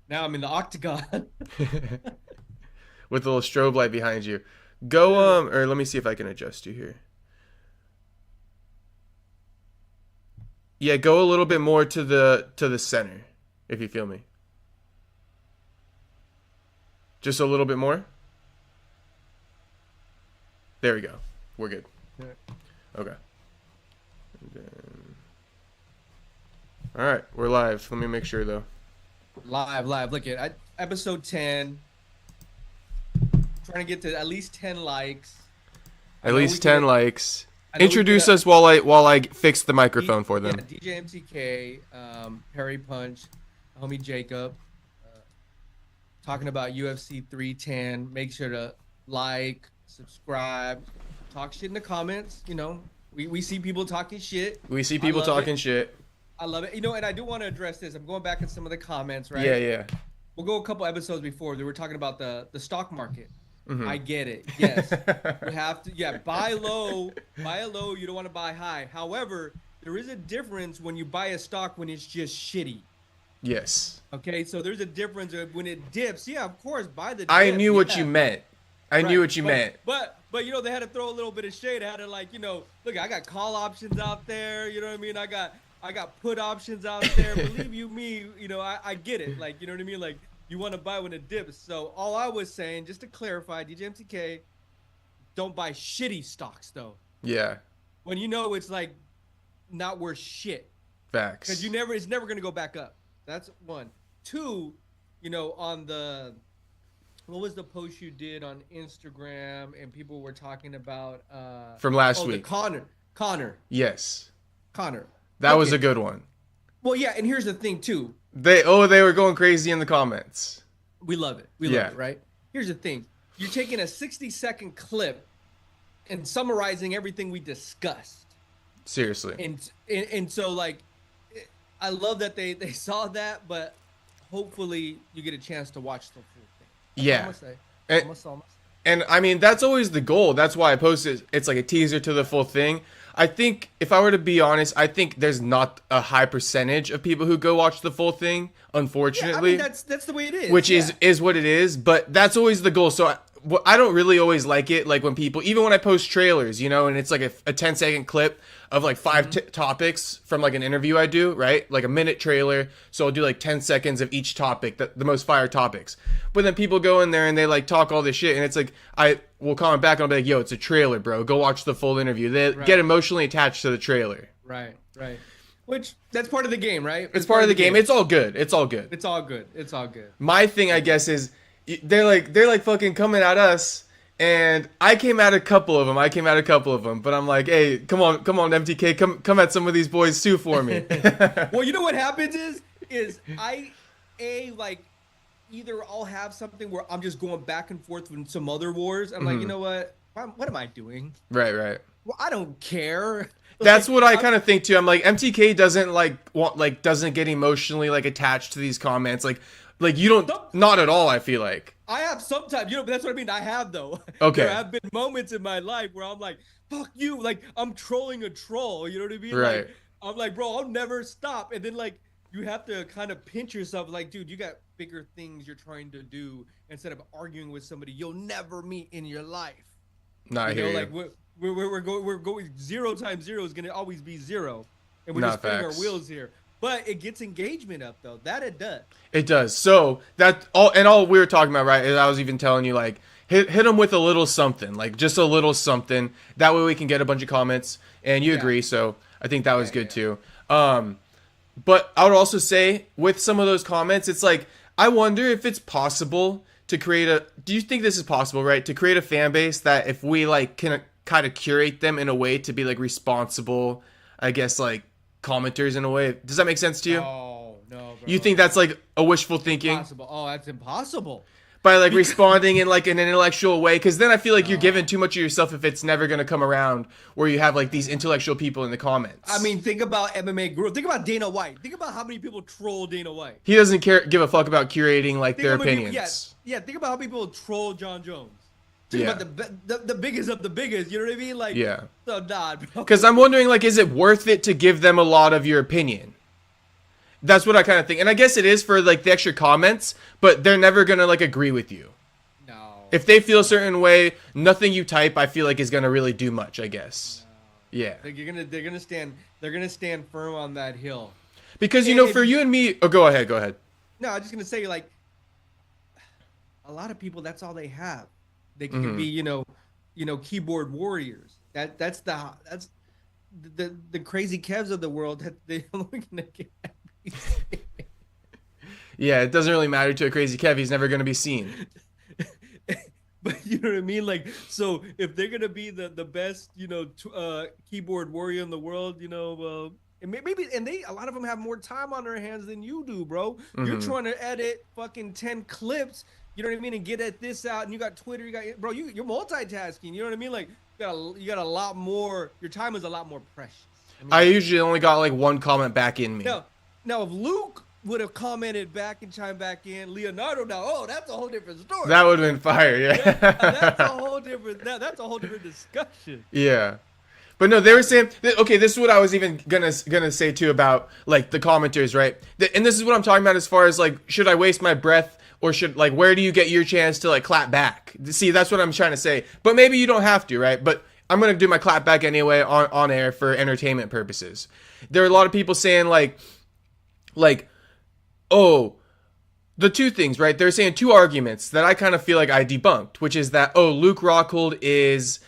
Now I'm in the octagon. with a little strobe light behind you. Go or let me see if I can adjust you here. Yeah, go a little bit more to the center, if you feel me. Just a little bit more. There we go. We're good. Okay. All right, we're live. Let me make sure though. Live. Look at episode 10. Trying to get to at least 10 likes. I At know we least 10 could. likes. I know we could. Introduce us while I fix the microphone for Yeah, them. DJ MTK, Parry Punch, homie Jacob, talking about UFC 310. Make sure to like, subscribe, talk shit in the comments. You know, we see people talking shit. We see I people love talking it. shit. I love it. You know, and I do want to address this. I'm going back in some of the comments, right? Yeah, yeah. We'll go a couple episodes before. They were talking about the stock market. Mm-hmm. I get it. Yes, you have to. Yeah, buy low. Buy low. You don't want to buy high. However, there is a difference when you buy a stock when it's just shitty. Yes. Okay, so there's a difference when it dips. Yeah, of course, buy the dip. I knew what yeah. you meant. I knew Right. what you meant. But you know they had to throw a little bit of shade. I had to like look, I got call options out there. You know what I mean? I got put options out there. Believe you me, I get it. Like you know what I mean? Like you want to buy when it dips. So all I was saying, just to clarify, DJ MTK, don't buy shitty stocks though. Yeah. When you know it's like not worth shit. Facts. Because it's never gonna go back up. That's one. Two, on the what was the post you did on Instagram and people were talking about From last the week. Connor. Yes. Connor. That was Okay. a good one. Well, yeah, and here's the thing too. They were going crazy in the comments. We love it. We love it, right? Here's the thing. You're taking a 60-second clip and summarizing everything we discussed. Seriously. And so like I love that they saw that, but hopefully you get a chance to watch the full thing. Yeah. I'm And, gonna say. and I mean, that's always the goal. That's why I posted. It's like a teaser to the full thing. I think, if I were to be honest, I think there's not a high percentage of people who go watch the full thing, unfortunately. Yeah, I mean, that's the way it is. Which yeah. is what it is, but that's always the goal. So I don't really always like it, like when people, even when I post trailers, and it's like a 10-second clip of like five topics from like an interview I do, right? Like a minute trailer. So I'll do like 10 seconds of each topic, the most fire topics. But then people go in there and they like talk all this shit, and it's like, I will comment back and I'll be like, yo, it's a trailer, bro. Go watch the full interview. They get emotionally attached to the trailer. Right. Which that's part of the game, right? It's part of the game. It's all good. It's all good. It's all good. It's all good. My thing, I guess, is they're like fucking coming at us, and I came at a couple of them. But I'm like, hey, come on, MTK, come at some of these boys too for me. Well, you know what happens is like either I'll have something where I'm just going back and forth with some other wars. I'm like, you know what? What am I doing? Right. Well, I don't care. That's what I kind of think too. I'm like, MTK doesn't get emotionally like attached to these comments. Like you don't, not at all. I feel like I have sometimes, but that's what I mean. I have though. Okay. There have been moments in my life where I'm like, fuck you. Like I'm trolling a troll. You know what I mean? Right. Like, I'm like, bro, I'll never stop. And then like, you have to kind of pinch yourself. Like, dude, you got bigger things you're trying to do instead of arguing with somebody you'll never meet in your life. Nah, I hear you. Like we're going 0 times 0 is gonna always be 0, and we're just spinning our wheels here. But it gets engagement up though. That it does. It does. So that all we were talking about, right? Is I was even telling you like hit them with a little something, like just a little something. That way we can get a bunch of comments, and you agree. So I think that was good too. But I would also say with some of those comments, it's like I wonder if it's possible to create a. Do you think this is possible, right? To create a fan base that if we like can kind of curate them in a way to be like responsible, I guess like commenters in a way. Does that make sense to you? No, bro. You think that's like a wishful thinking? Impossible. Oh, that's impossible. By like responding in like an intellectual way, because then I feel like you're giving too much of yourself if it's never gonna come around where you have like these intellectual people in the comments. I mean, think about MMA Guru. Think about Dana White. Think about how many people troll Dana White. He doesn't give a fuck about curating like their opinions. Yeah. Think about how people troll John Jones. Think about the biggest of the biggest. You know what I mean? Like, so nah, bro. Because I'm wondering, like, is it worth it to give them a lot of your opinion? That's what I kind of think. And I guess it is for like the extra comments, but they're never going to like agree with you. No. If they feel a certain way, nothing you type, I feel like is going to really do much, I guess. No. Yeah. They're going to stand firm on that hill. Because, you know, for you and me, oh, go ahead. No, I'm just going to say, like, a lot of people, that's all they have. They can be, you know, keyboard warriors. That's the crazy Kevs of the world that they're looking to get. Yeah, it doesn't really matter to a crazy Kev. He's never going to be seen. But you know what I mean? Like, so if they're going to be the best, you know, keyboard warrior in the world, you know, and maybe a lot of them have more time on their hands than you do, bro. You're trying to edit fucking 10 clips, you know what I mean, and get at this out, and you got Twitter, you're multitasking, you know what I mean? Like, you got a lot more. Your time is a lot more precious. I usually only got like one comment back in me. Now if Luke would have commented back and chimed back in, Leonardo that's a whole different story. That would have been fire, yeah. That's a whole different discussion. Yeah. But no, they were saying, okay, this is what I was even gonna say too about like the commenters, right? And this is what I'm talking about as far as like, should I waste my breath, or should, like, where do you get your chance to like clap back? See, that's what I'm trying to say. But maybe you don't have to, right? But I'm gonna do my clap back anyway on air for entertainment purposes. There are a lot of people saying like, oh, the two things, right? They're saying two arguments that I kind of feel like I debunked, which is that, oh, Luke Rockhold is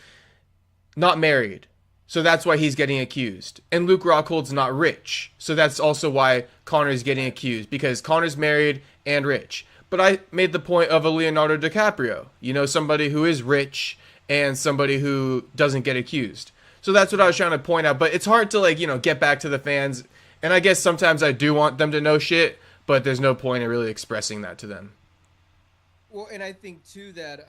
not married, so that's why he's getting accused. And Luke Rockhold's not rich, so that's also why Conor's getting accused, because Conor's married and rich. But I made the point of a Leonardo DiCaprio, you know, somebody who is rich and somebody who doesn't get accused. So that's what I was trying to point out. But it's hard to, like, you know, get back to the fans. And I guess sometimes I do want them to know shit, but there's no point in really expressing that to them. Well, and I think, too, that...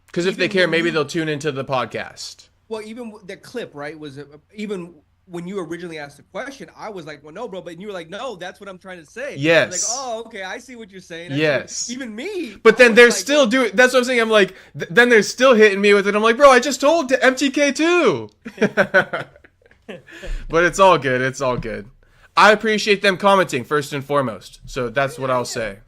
because if they care, maybe they'll tune into the podcast. Well, even the clip, right, was even when you originally asked the question, I was like, well, no, bro. But you were like, no, that's what I'm trying to say. Yes. Like, oh, okay, I see what you're saying. Yes. Even me. But then they're still doing, that's what I'm saying. I'm like, then they're still hitting me with it. I'm like, bro, I just told MTK too. But it's all good. It's all good. I appreciate them commenting first and foremost. So that's what I'll say.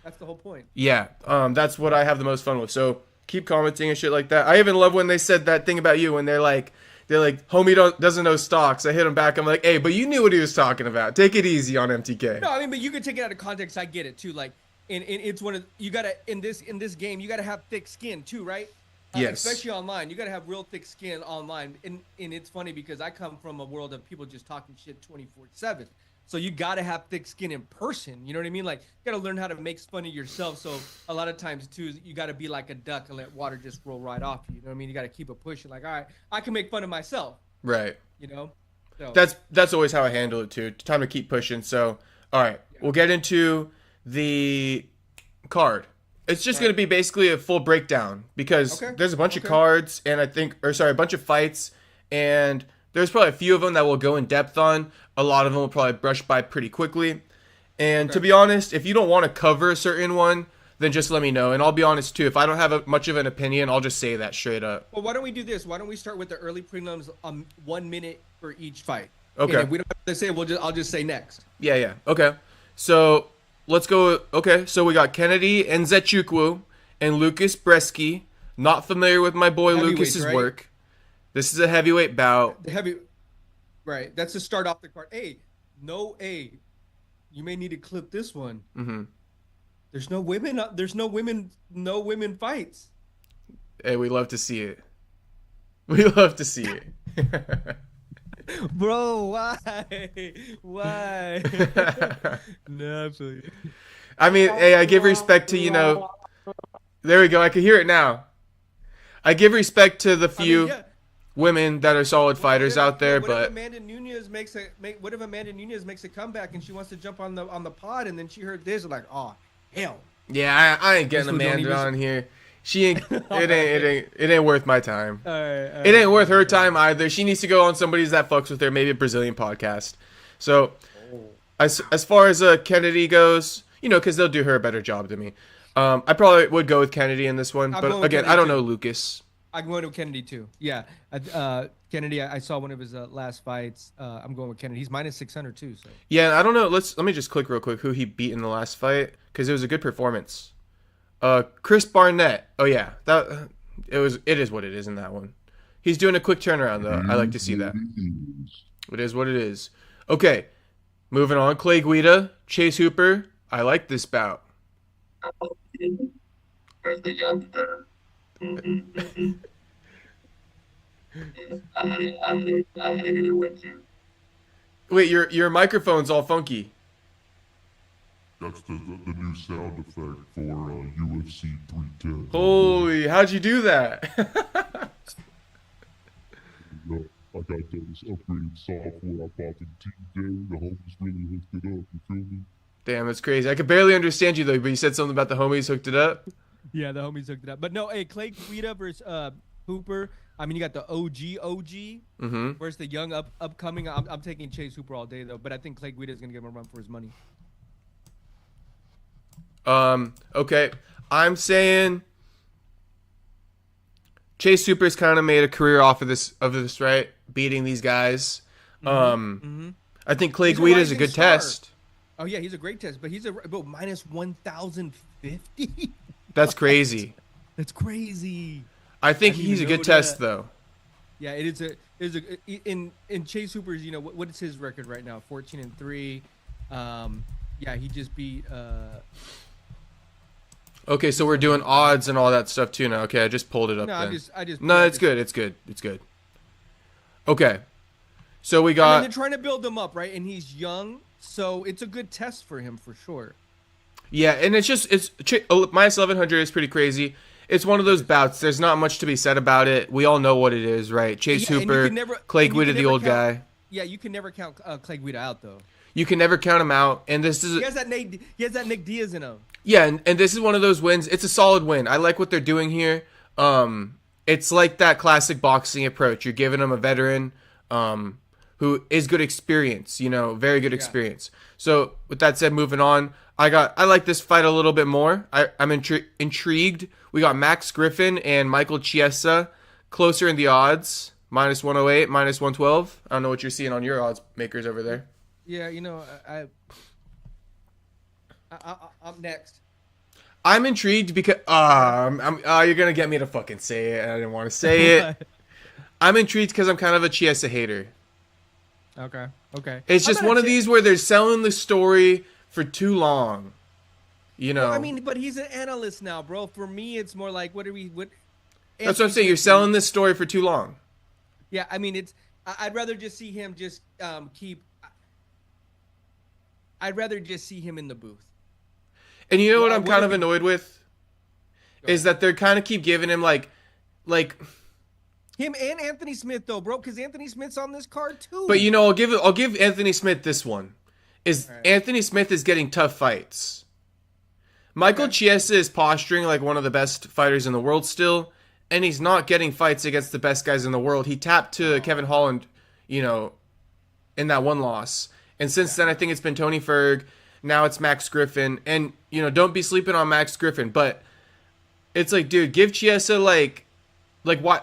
That's the whole point. Yeah. That's what I have the most fun with. So keep commenting and shit like that. I even love when they said that thing about you when they're like, homie doesn't know stocks. I hit him back. I'm like, hey, but you knew what he was talking about. Take it easy on MTK. No, I mean, but you can take it out of context. I get it too. Like, and it's one of, you gotta, in this game, you gotta have thick skin too, right? Yes. Especially online, you gotta have real thick skin online. And it's funny because I come from a world of people just talking shit 24/7. So you gotta have thick skin in person. You know what I mean? Like, you gotta learn how to make fun of yourself. So a lot of times too, you gotta be like a duck and let water just roll right off you. You know what I mean? You gotta keep it pushing. Like, all right, I can make fun of myself. Right. You know. So. That's always how I handle it too. Time to keep pushing. So all right, we'll get into the card. It's just gonna be basically a full breakdown because there's a bunch of cards and a bunch of fights, and there's probably a few of them that we'll go in depth on. A lot of them will probably brush by pretty quickly. And to be honest, if you don't want to cover a certain one, then just let me know. And I'll be honest too, if I don't have much of an opinion, I'll just say that straight up. Well, why don't we do this? Why don't we start with the early prelims, 1 minute for each fight? Okay. And if we don't have to say, I'll just say next. Yeah. Okay. So let's go. Okay. So we got Kennedy Nzechukwu and Lucas Bresky. Not familiar with my boy Lucas's work. This is a heavyweight bout. Right. That's to start off the card. Hey, you may need to clip this one. Mm-hmm. There's no women. No women fights. Hey, we love to see it. We love to see it. Bro, why? No, absolutely. I mean, hey, I give respect to, there we go. I can hear it now. I give respect to the few women that are solid fighters out there, what but if Amanda Nunes makes a comeback and she wants to jump on the pod, and then she heard this, like, oh hell. Yeah, I ain't getting Amanda on here. She ain't. It ain't worth my time. All right, it ain't worth her time either. She needs to go on somebody's that fucks with her, maybe a Brazilian podcast. So, as far as Kennedy goes, because they'll do her a better job than me. I probably would go with Kennedy in this one, but again, I don't know Lucas. I'm going with Kennedy too. Yeah, Kennedy. I saw one of his last fights. I'm going with Kennedy. He's minus 600 too. So Yeah, I don't know. Let me just click real quick who he beat in the last fight because it was a good performance. Chris Barnett. Oh yeah, it is what it is in that one. He's doing a quick turnaround though. I like to see that. It is what it is. Okay, moving on. Clay Guida, Chase Hooper. I like this bout. Where's the youngster? I agree with you. Wait, your microphone's all funky. That's the new sound effect for UFC 310. Holy, how'd you do that? I got this upgraded software I bought in Tuesday. The homies really hooked it up. You feel me? Damn, that's crazy. I could barely understand you though, but you said something about the homies hooked it up. yeah, the homies hooked it up. But no, hey, Clay Guida versus Hooper. I mean, you got the OG. Mm-hmm. Where's the young upcoming? I'm taking Chase Hooper all day though, but I think Clay Guida is gonna give him a run for his money. Okay. I'm saying Chase Hooper's kind of made a career off of this, right? Beating these guys. I think Clay Guida is a good test. Oh yeah, he's a great test, but he's about minus 1,050. That's crazy. That's crazy. I think he's a good test though. Yeah, it is in Chase Hooper's. You know what is his record right now? 14-3. Yeah, he just beat. Okay, so we're doing odds and all that stuff too now. Okay, I just pulled it up. No, then. I just. No, it's good. It's good. Okay, so we got. they're trying to build him up, right? And he's young, so it's a good test for him for sure. Yeah, and it's minus 1100 is pretty crazy. It's one of those bouts. There's not much to be said about it. We all know what it is, right? Chase Hooper, Clay Guida, the old guy. Yeah, you can never count Clay Guida out though. You can never count him out, and this is. He has that Nick Diaz in him. Yeah, and this is one of those wins. It's a solid win. I like what they're doing here. It's like that classic boxing approach. You're giving them a veteran who is good experience, very good experience. So with that said, moving on, I like this fight a little bit more. I'm intrigued. We got Max Griffin and Michael Chiesa closer in the odds, minus 108, minus 112. I don't know what you're seeing on your odds makers over there. Yeah, I'm next. I'm intrigued because you're gonna get me to fucking say it. I didn't want to say it. I'm intrigued because I'm kind of a Chiesa hater. Okay. It's just one of these where they're selling the story for too long. Well, I mean, but he's an analyst now, bro. For me, it's more like what? That's what I'm saying. You're selling this story for too long. Yeah, I mean, I'd rather just see him just keep. I'd rather just see him in the booth. And you know what I'm kind of annoyed with? Is that they're kind of keep giving him like him and Anthony Smith though, bro, because Anthony Smith's on this card too. But I'll give Anthony Smith this one. Anthony Smith is getting tough fights. Michael Chiesa is posturing like one of the best fighters in the world still, and he's not getting fights against the best guys in the world. He tapped to Kevin Holland, in that one loss. And since then, I think it's been Tony Ferg. Now it's Max Griffin. And, don't be sleeping on Max Griffin. But it's like, dude, give Chiesa, why?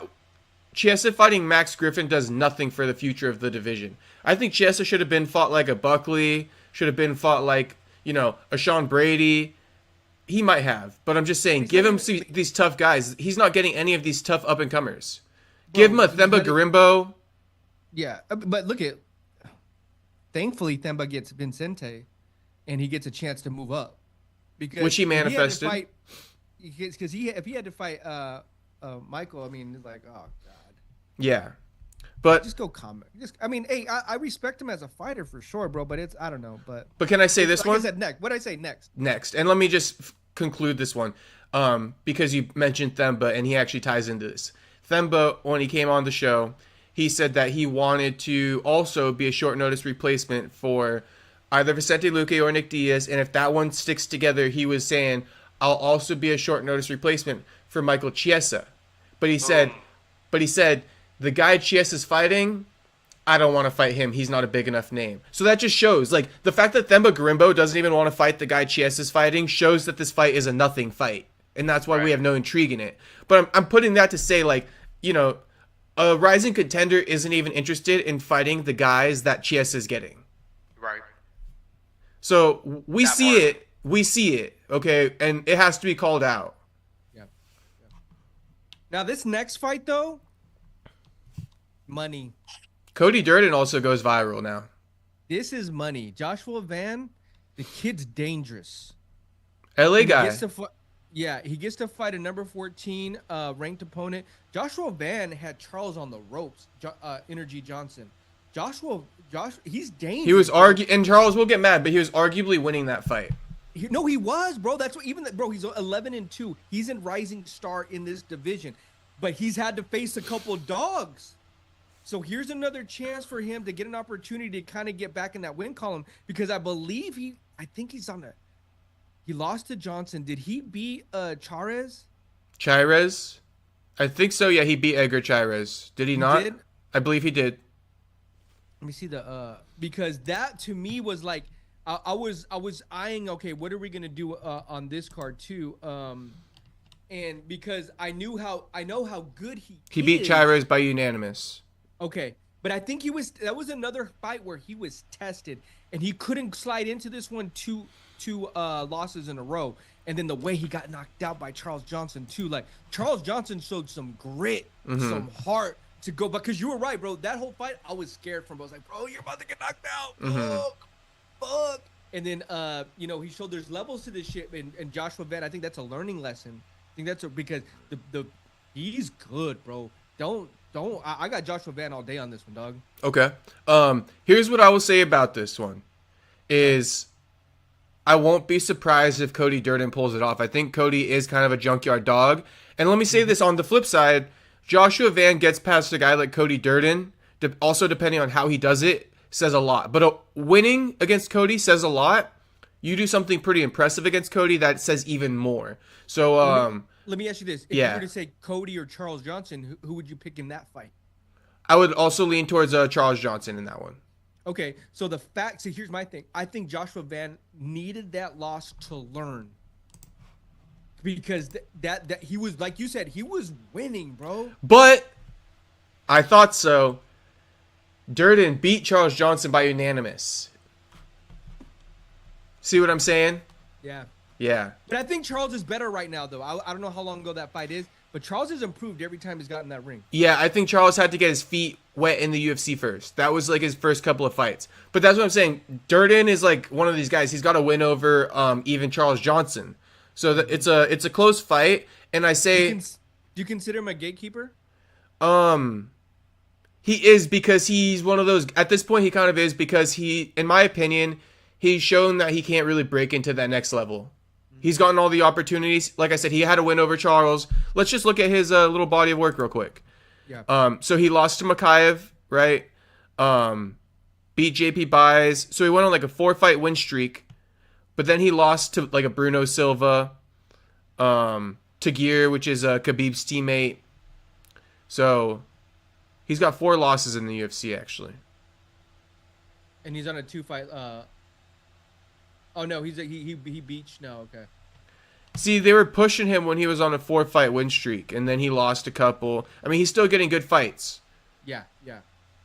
Chiesa fighting Max Griffin does nothing for the future of the division. I think Chiesa should have been fought like a Buckley. Should have been fought like, a Sean Brady. He might have. But I'm just saying, give him these tough guys. He's not getting any of these tough up-and-comers. Give him a Themba Garimbo. Yeah, but look at... Thankfully, Themba gets Vincente, and he gets a chance to move up, which he manifested. Because if he had to fight Michael, I mean, it's like, oh god. Yeah, but just go comment. I respect him as a fighter for sure, bro. But I don't know. But can I say this one? I said next. What did I say next? Next, and let me just conclude this one, because you mentioned Themba, and he actually ties into this. Themba, when he came on the show, he said that he wanted to also be a short notice replacement for either Vicente Luque or Nick Diaz. And if that one sticks together, he was saying, I'll also be a short notice replacement for Michael Chiesa. But he said, the guy Chiesa's fighting, I don't want to fight him. He's not a big enough name. So that just shows, the fact that Themba Garimbo doesn't even want to fight the guy Chiesa's fighting shows that this fight is a nothing fight. And that's why we have no intrigue in it. But I'm putting that to say, you know, a rising contender isn't even interested in fighting the guys that Chiesa is getting. Right. So we That see part. it. We see it. Okay, and it has to be called out. Yeah. Now this next fight though, money. Cody Durden also goes viral now. This is money. Joshua Van, the kid's dangerous. LA He guy. gets to he gets to fight a number 14 ranked opponent. Joshua Van had Charles on the ropes. Energy Johnson. He's dangerous. He was arguing, and Charles will get mad, but he was arguably winning that fight. No, he was, bro. That's what bro. He's 11-2. He's in rising star in this division, but he's had to face a couple dogs. So here's another chance for him to get an opportunity to kind of get back in that win column because I believe I think he's on that. He lost to Johnson. Did he beat Chairez? Chairez? I think so. Yeah, he beat Edgar Chairez. Did he not? Did? I believe he did. Let me see because that to me was like I was eyeing, okay, what are we gonna do on this card too? And because I know how good he beat is. Chairez by unanimous. Okay, but I think that was another fight where he was tested and he couldn't slide into this one two losses in a row. And then the way he got knocked out by Charles Johnson too, like Charles Johnson showed some grit, some heart to go. Because you were right, bro. That whole fight, I was scared from. I was like, bro, you're about to get knocked out. Fuck. And then, he showed there's levels to this shit. And Joshua Van, I think that's a learning lesson. I think that's because he's good, bro. I got Joshua Van all day on this one, dog. Okay. Here's what I will say about this one is I won't be surprised if Cody Durden pulls it off. I think Cody is kind of a junkyard dog. And let me say this on the flip side, Joshua Van gets past a guy like Cody Durden, also depending on how he does it, says a lot. But winning against Cody says a lot. You do something pretty impressive against Cody, that says even more. So, let me ask you this. If you were to say Cody or Charles Johnson, who would you pick in that fight? I would also lean towards Charles Johnson in that one. Okay, so here's my thing. I think Joshua Van needed that loss to learn. Because that he was, like you said, he was winning, bro. But I thought so. Durden beat Charles Johnson by unanimous. See what I'm saying? Yeah. Yeah. But I think Charles is better right now, though. I don't know how long ago that fight is, but Charles has improved every time he's gotten that ring. Yeah, I think Charles had to get his feet wet in the UFC first. That was like his first couple of fights. But that's what I'm saying. Durden is like one of these guys. He's got a win over even Charles Johnson. So it's a close fight. And I say, do you consider him a gatekeeper? He is, because he's one of those. At this point, he kind of is, because he, in my opinion, he's shown that he can't really break into that next level. He's gotten all the opportunities. Like I said, he had a win over Charles. Let's just look at his little body of work real quick. Yeah. So he lost to Makayev, right? Beat JP Buys. So he went on like a 4-fight win streak. But then he lost to like a Bruno Silva, Tagir, which is Khabib's teammate. So he's got 4 losses in the UFC, actually. And he's on a 2-fight. Oh no, he beached. No, okay. See, they were pushing him when he was on a 4-fight win streak, and then he lost a couple. I mean, he's still getting good fights. Yeah.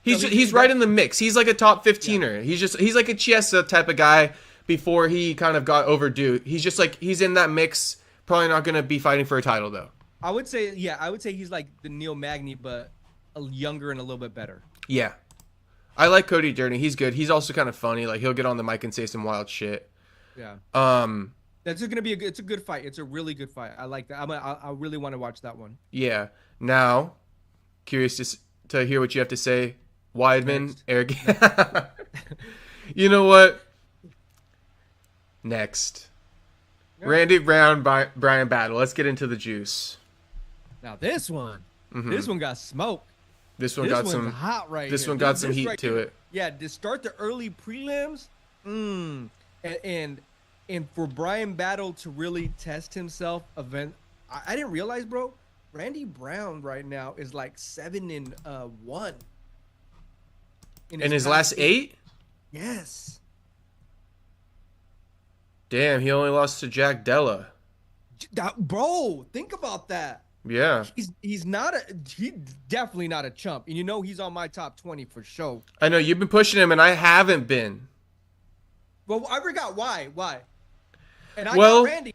He's right in the mix. He's like a top 15er. Yeah. He's like a Chiesa type of guy before he kind of got overdue. He's just like, he's in that mix. Probably not going to be fighting for a title though. I would say he's like the Neil Magny, but younger and a little bit better. Yeah. I like Cody Durden. He's good. He's also kind of funny. Like, he'll get on the mic and say some wild shit. Yeah. That's gonna be it's a good fight. It's a really good fight. I like that. I really want to watch that one. Yeah. Now, curious to hear what you have to say, Weidman, Eric. You know what? Next, Randy Brown, Brian battle. Let's get into the juice. Now this one got smoke. This one got some hot right. This here. one got some heat right to here. it. Yeah, to start the early prelims, and for Brian Battle to really test himself, I didn't realize, bro. Randy Brown right now is like 7-1. In his last 8? Yes. Damn, he only lost to Jack Della. Bro, think about that. Yeah. He's definitely not a chump. And he's on my top 20 for sure. I know you've been pushing him, and I haven't been. Well, I forgot why. And I Well, got Randy.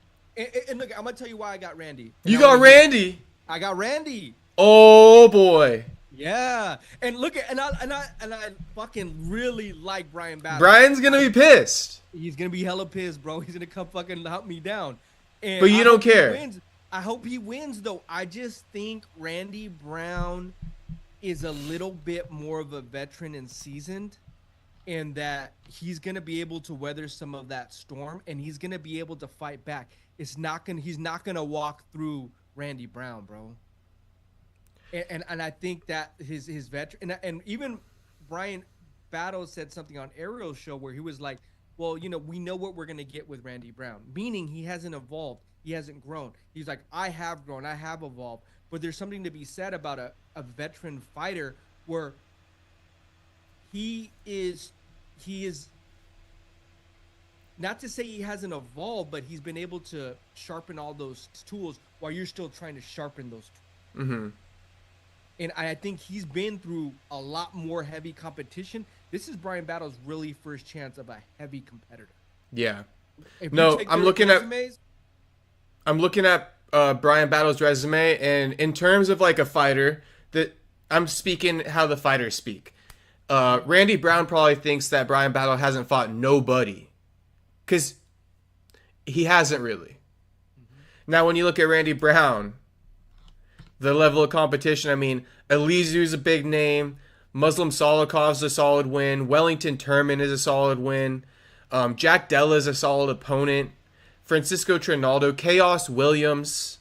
And look, I'm gonna tell you why I got Randy. You got Randy. I got Randy. Oh boy. Yeah. And look at and I fucking really like Brian Battle. Brian's gonna be pissed. He's gonna be hella pissed, bro. He's gonna come fucking hunt me down. And But you don't care. I hope he wins, though. I just think Randy Brown is a little bit more of a veteran and seasoned, and that he's gonna be able to weather some of that storm, and he's gonna be able to fight back. He's not gonna walk through Randy Brown, bro. And I think that his veteran and even Brian Battle said something on Ariel's show where he was like, well, we know what we're gonna get with Randy Brown, meaning he hasn't evolved. He hasn't grown. He's like, I have grown. I have evolved. But there's something to be said about a veteran fighter where he is not to say he hasn't evolved, but he's been able to sharpen all those tools while you're still trying to sharpen those tools. Mm-hmm. And I think he's been through a lot more heavy competition. This is Brian Battle's really first chance of a heavy competitor. Yeah. I'm looking at Brian Battle's resume, and in terms of like a fighter, that I'm speaking how the fighters speak. Randy Brown probably thinks that Brian Battle hasn't fought nobody, because he hasn't really. Mm-hmm. Now, when you look at Randy Brown, the level of competition, I mean, Elizu's a big name. Muslim Solikov's a solid win. Wellington Turman is a solid win. Jack Della is a solid opponent. Francisco Trinaldo, Chaos Williams,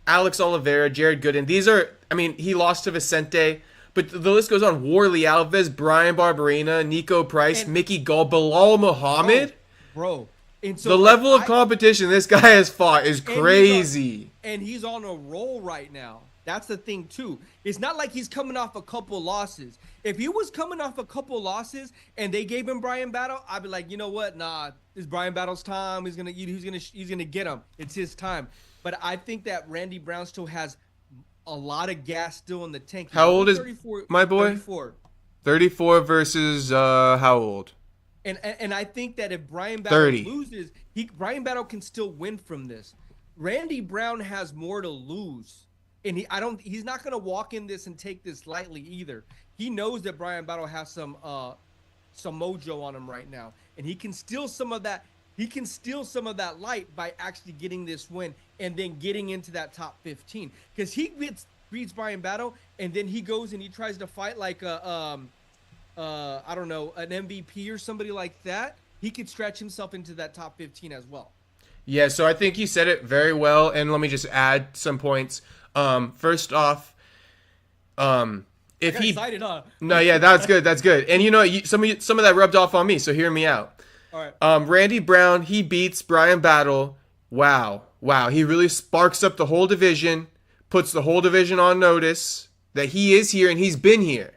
Alex Oliveira, Jared Gooden. These are, I mean, he lost to Vicente, but the list goes on. Warley Alves, Brian Barberena, Nico Price, Mickey Gall, Bilal Muhammad. Bro. And so the level of competition this guy has fought is crazy. And he's on a roll right now. That's the thing, too. It's not like he's coming off a couple losses. If he was coming off a couple losses and they gave him Brian Battle, I'd be like, you know what? Nah, it's Brian Battle's time. He's gonna get him. It's his time. But I think that Randy Brown still has a lot of gas still in the tank. How old is my boy? 34. 34 versus how old? And I think that if Brian Battle loses, Brian Battle can still win from this. Randy Brown has more to lose. And he's not gonna walk in this and take this lightly either. He knows that Brian Battle has some mojo on him right now, and he can steal some of that. He can steal some of that light by actually getting this win and then getting into that top 15. Because he beats Brian Battle, and then he goes and he tries to fight like I don't know, an MVP or somebody like that. He could stretch himself into that top 15 as well. Yeah, so I think you said it very well, and let me just add some points. First off, if he excited, huh? No, yeah, that's good. And some of that rubbed off on me, so hear me out. All right. Randy Brown, he beats Brian Battle. Wow, he really sparks up the whole division, puts the whole division on notice that he is here and he's been here.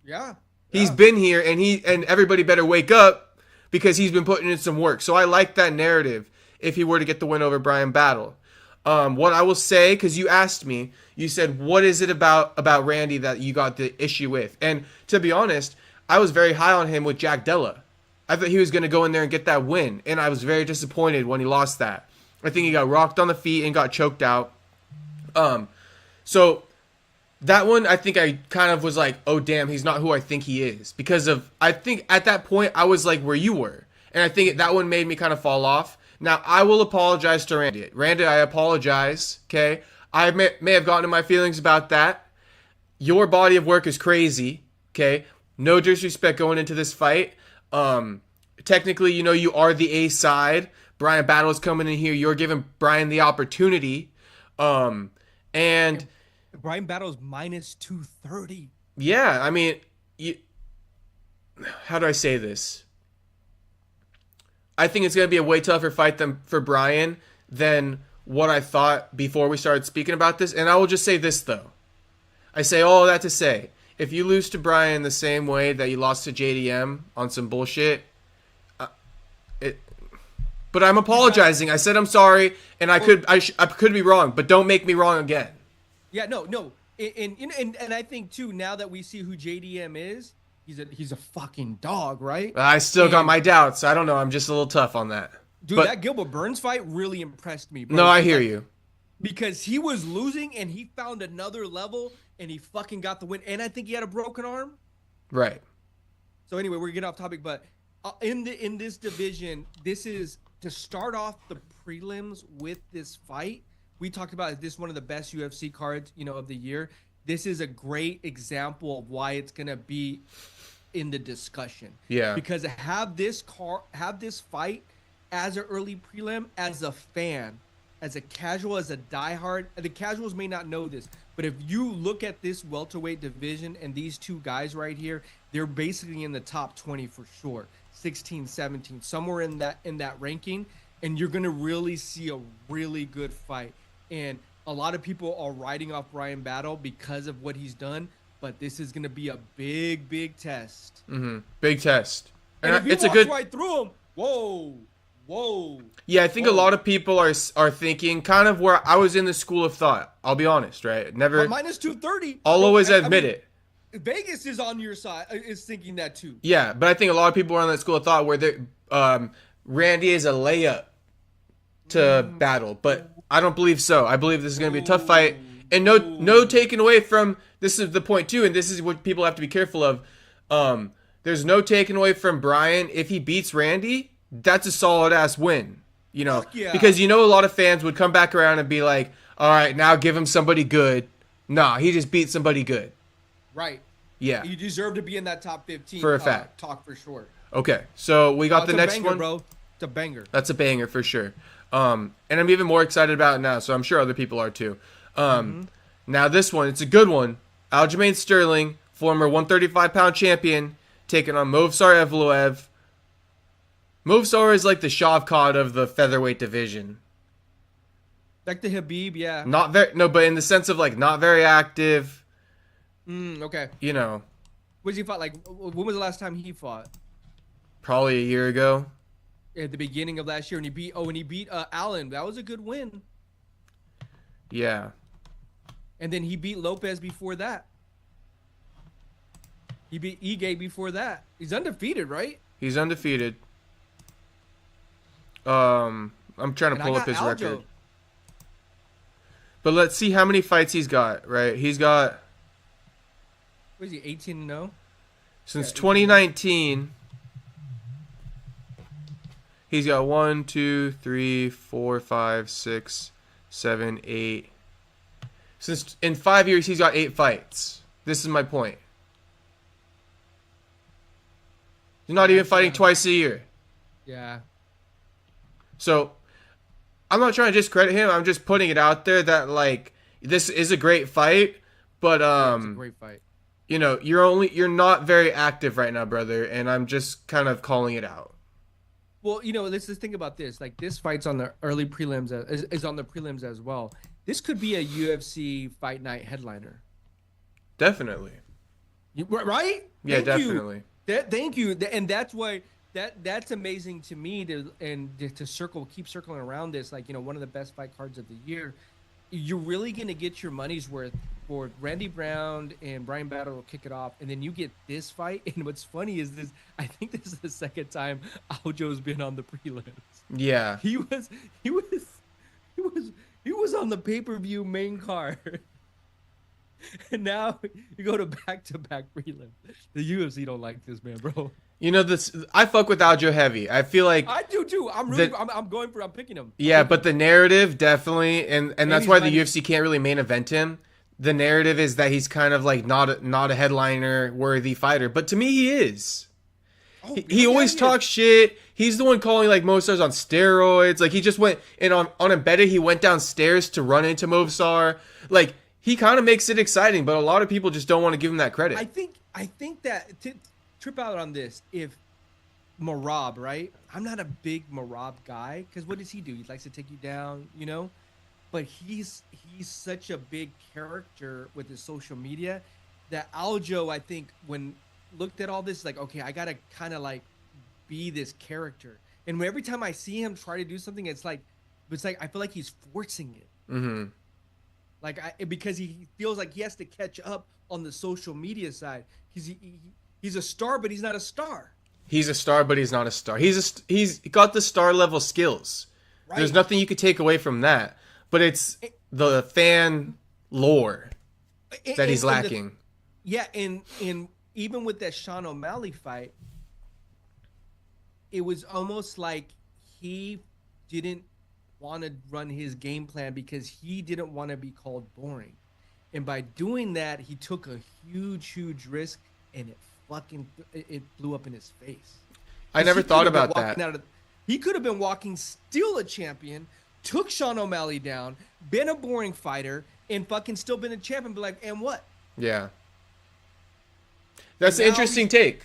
Yeah. He's been here, and everybody better wake up because he's been putting in some work. So I like that narrative if he were to get the win over Brian Battle. What I will say, because you asked me, you said, what is it about Randy that you got the issue with? And to be honest, I was very high on him with Jack Della. I thought he was going to go in there and get that win, and I was very disappointed when he lost that. I think he got rocked on the feet and got choked out. So that one, I think I kind of was like, oh, damn, he's not who I think he is. Because I think at that point, I was like where you were. And I think that one made me kind of fall off. Now, I will apologize to Randy. Randy, I apologize, okay? I may have gotten in my feelings about that. Your body of work is crazy, okay? No disrespect going into this fight. Technically, you are the A side. Brian Battle is coming in here. You're giving Brian the opportunity. And Brian Battle's minus 230. Yeah, I mean, how do I say this? I think it's going to be a way tougher fight for Brian than what I thought before we started speaking about this. And I will just say this, though. I say all that to say, if you lose to Brian the same way that you lost to JDM on some bullshit, but I'm apologizing. I said I'm sorry, and I could be wrong, but don't make me wrong again. Yeah, no. And I think too, now that we see who JDM is, he's a fucking dog, right? I still got my doubts. I don't know. I'm just a little tough on that. Dude, But that Gilbert Burns fight really impressed me, bro. no, I Just hear like, you. because he was losing and he found another level and he fucking got the win. And I think he had a broken arm. Right. So anyway, we're getting off topic, but in this division, this is to start off the prelims with this fight. We talked about this one of the best UFC cards, of the year. This is a great example of why it's gonna be in the discussion. Yeah. Because have this fight as an early prelim, as a fan, as a casual, as a diehard. The casuals may not know this, but if you look at this welterweight division and these two guys right here, they're basically in the top 20 for sure. 16, 17, somewhere in that ranking, and you're going to really see a really good fight. And a lot of people are writing off Bryan Battle because of what he's done, but this is going to be a big test. Mm-hmm. Big test. And if he it's walks a good right through him, whoa. Yeah, I think a lot of people are thinking kind of where I was in the school of thought. I'll be honest, right? Never. But minus 230. I'll always admit it. Vegas is on your side, is thinking that too. Yeah, but I think a lot of people are on that school of thought where Randy is a layup to Battle, but I don't believe so. I believe this is going to be a tough fight, and no taking away from, this is the point too, and this is what people have to be careful of. There's no taking away from Bryan. If he beats Randy, that's a solid ass win, yeah. Because a lot of fans would come back around and be like, all right, now give him somebody good. Nah, he just beat somebody good. Right. Yeah. You deserve to be in that top 15. For a fact. Talk for sure. Okay, so we got the next banger, one. Bro. It's a banger. That's a banger for sure. And I'm even more excited about it now, so I'm sure other people are too. Now this one, it's a good one. Aljamain Sterling, former 135-pound champion, taking on Movsar Evloev. Movsar is like the Shavkat of the featherweight division. Like the Habib, yeah. But in the sense of like not very active. Okay. What does he fight? Like, when was the last time he fought? Probably a year ago. At the beginning of last year, and he beat Allen. That was a good win. Yeah. And then he beat Lopez before that. He beat Ige before that. He's undefeated, right? He's undefeated. I'm trying to pull up his Aljo. record. But let's see how many fights he's got, right? He's got... What is he, 18-0? Since 2019, he's got 1, 2, 3, 4, 5, 6, 7, 8. Since in 5 years, he's got 8 fights. This is my point. He's not even fighting twice a year. Yeah. So, I'm not trying to discredit him. I'm just putting it out there that, like, this is a great fight, but it's a great fight. You're not very active right now, brother, and I'm just kind of calling it out. Well, let's just think about this. Like, this fight's on the early prelims, is on the prelims as well. This could be a UFC Fight Night headliner. Definitely. Right? Yeah, definitely. Thank you. And that's why that's amazing to me to keep circling around this. Like, one of the best fight cards of the year. You're really going to get your money's worth for Randy Brown and Bryan Battle will kick it off. And then you get this fight. And what's funny is this, I think this is the second time Aljo's been on the prelims. Yeah. He was on the pay-per-view main card. And now you go to back-to-back prelims. The UFC don't like this, man, bro. I fuck with Aljo heavy. I feel like I do too. I'm picking him. Yeah, but the narrative definitely, and that's why the UFC can't really main event him. The narrative is that he's kind of like not a headliner worthy fighter, but to me he is. He always talks shit. He's the one calling like Movsar's on steroids. Like he just went and on Embedded he went downstairs to run into Movsar. Like he kind of makes it exciting, but a lot of people just don't want to give him that credit. I think that trip out on this, if Merab, right? I'm not a big Merab guy because what does he do? He likes to take you down, but he's such a big character with his social media that Aljo, I think, when looked at all this, like, okay, I gotta kind of like be this character. And every time I see him try to do something, it's like I feel like he's forcing it. Mm-hmm. Like because he feels like he has to catch up on the social media side. He's a star, but he's not a star. He's a star, but he's not a star. He's got the star level skills. Right. There's nothing you could take away from that. But it's the fan lore that he's lacking. And even with that Sean O'Malley fight, it was almost like he didn't want to run his game plan because he didn't want to be called boring. And by doing that, he took a huge risk, and it blew up in his face. I never thought about that. He could have been walking still a champion, took Sean O'Malley down, been a boring fighter, and fucking still been a champion. Be like, and what? Yeah. That's an interesting take.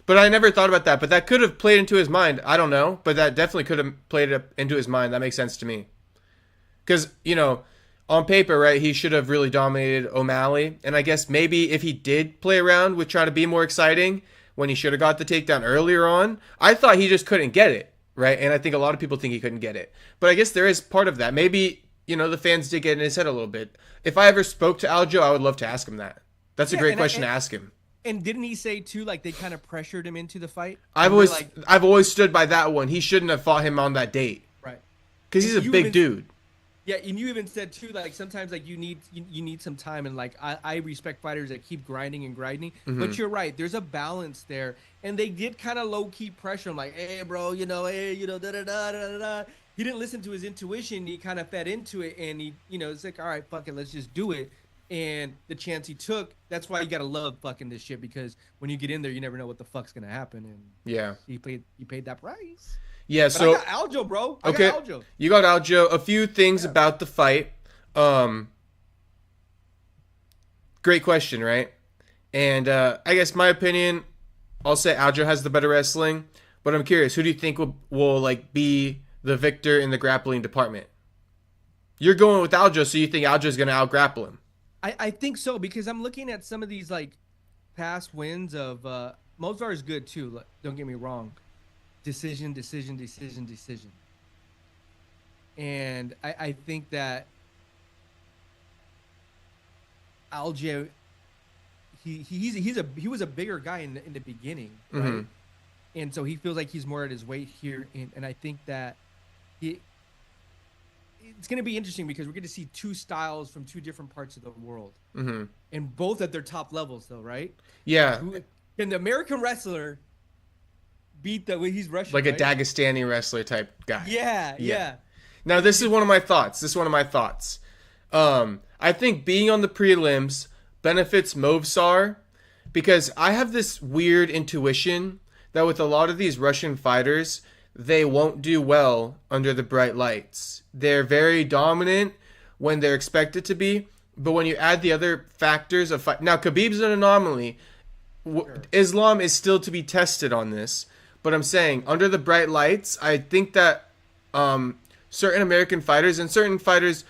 But I never thought about that. But that could have played into his mind. I don't know. But that definitely could have played into his mind. That makes sense to me. Because, on paper, right, he should have really dominated O'Malley. And I guess maybe if he did play around with trying to be more exciting when he should have got the takedown earlier on, I thought he just couldn't get it, right? And I think a lot of people think he couldn't get it. But I guess there is part of that. Maybe, the fans did get in his head a little bit. If I ever spoke to Aljo, I would love to ask him that. That's a great question to ask him. And didn't he say too, like they kind of pressured him into the fight? I've always stood by that one. He shouldn't have fought him on that date, right? Because he's a big dude. Yeah, and you even said too, like sometimes like you need some time, and like I respect fighters that keep grinding and grinding. Mm-hmm. But you're right, there's a balance there, and they did kind of low key pressure him, like, hey bro, da da da da da. He didn't listen to his intuition. He kind of fed into it, and he, it's like, all right, fuck it, let's just do it. And the chance he took, that's why you gotta love fucking this shit, because when you get in there, you never know what the fuck's gonna happen. And yeah, he paid that price. Yeah, but so I got Aljo, bro. Okay, got Aljo. You got Aljo. A few things about the fight. Great question, right? And I guess my opinion, I'll say Aljo has the better wrestling. But I'm curious, who do you think will like be the victor in the grappling department? You're going with Aljo, so you think Aljo's gonna out-grapple him? I think so, because I'm looking at some of these like past wins of Mozart is good too. Don't get me wrong. Decision. And I think that Aljo, he was a bigger guy in the beginning, right? Mm-hmm. And so he feels like he's more at his weight here, and I think that it's going to be interesting because we're going to see two styles from two different parts of the world, mm-hmm. and both at their top levels, though, right? Yeah. Can the American wrestler beat the way he's Russian? Like right? a Dagestani wrestler type guy. Yeah. Now, this is one of my thoughts. I think being on the prelims benefits Movsar because I have this weird intuition that with a lot of these Russian fighters, they won't do well under the bright lights. They're very dominant when they're expected to be, but when you add the other factors of fight... Now, Khabib's an anomaly. Sure. Islam is still to be tested on this, but I'm saying under the bright lights, I think that certain American fighters and certain fighters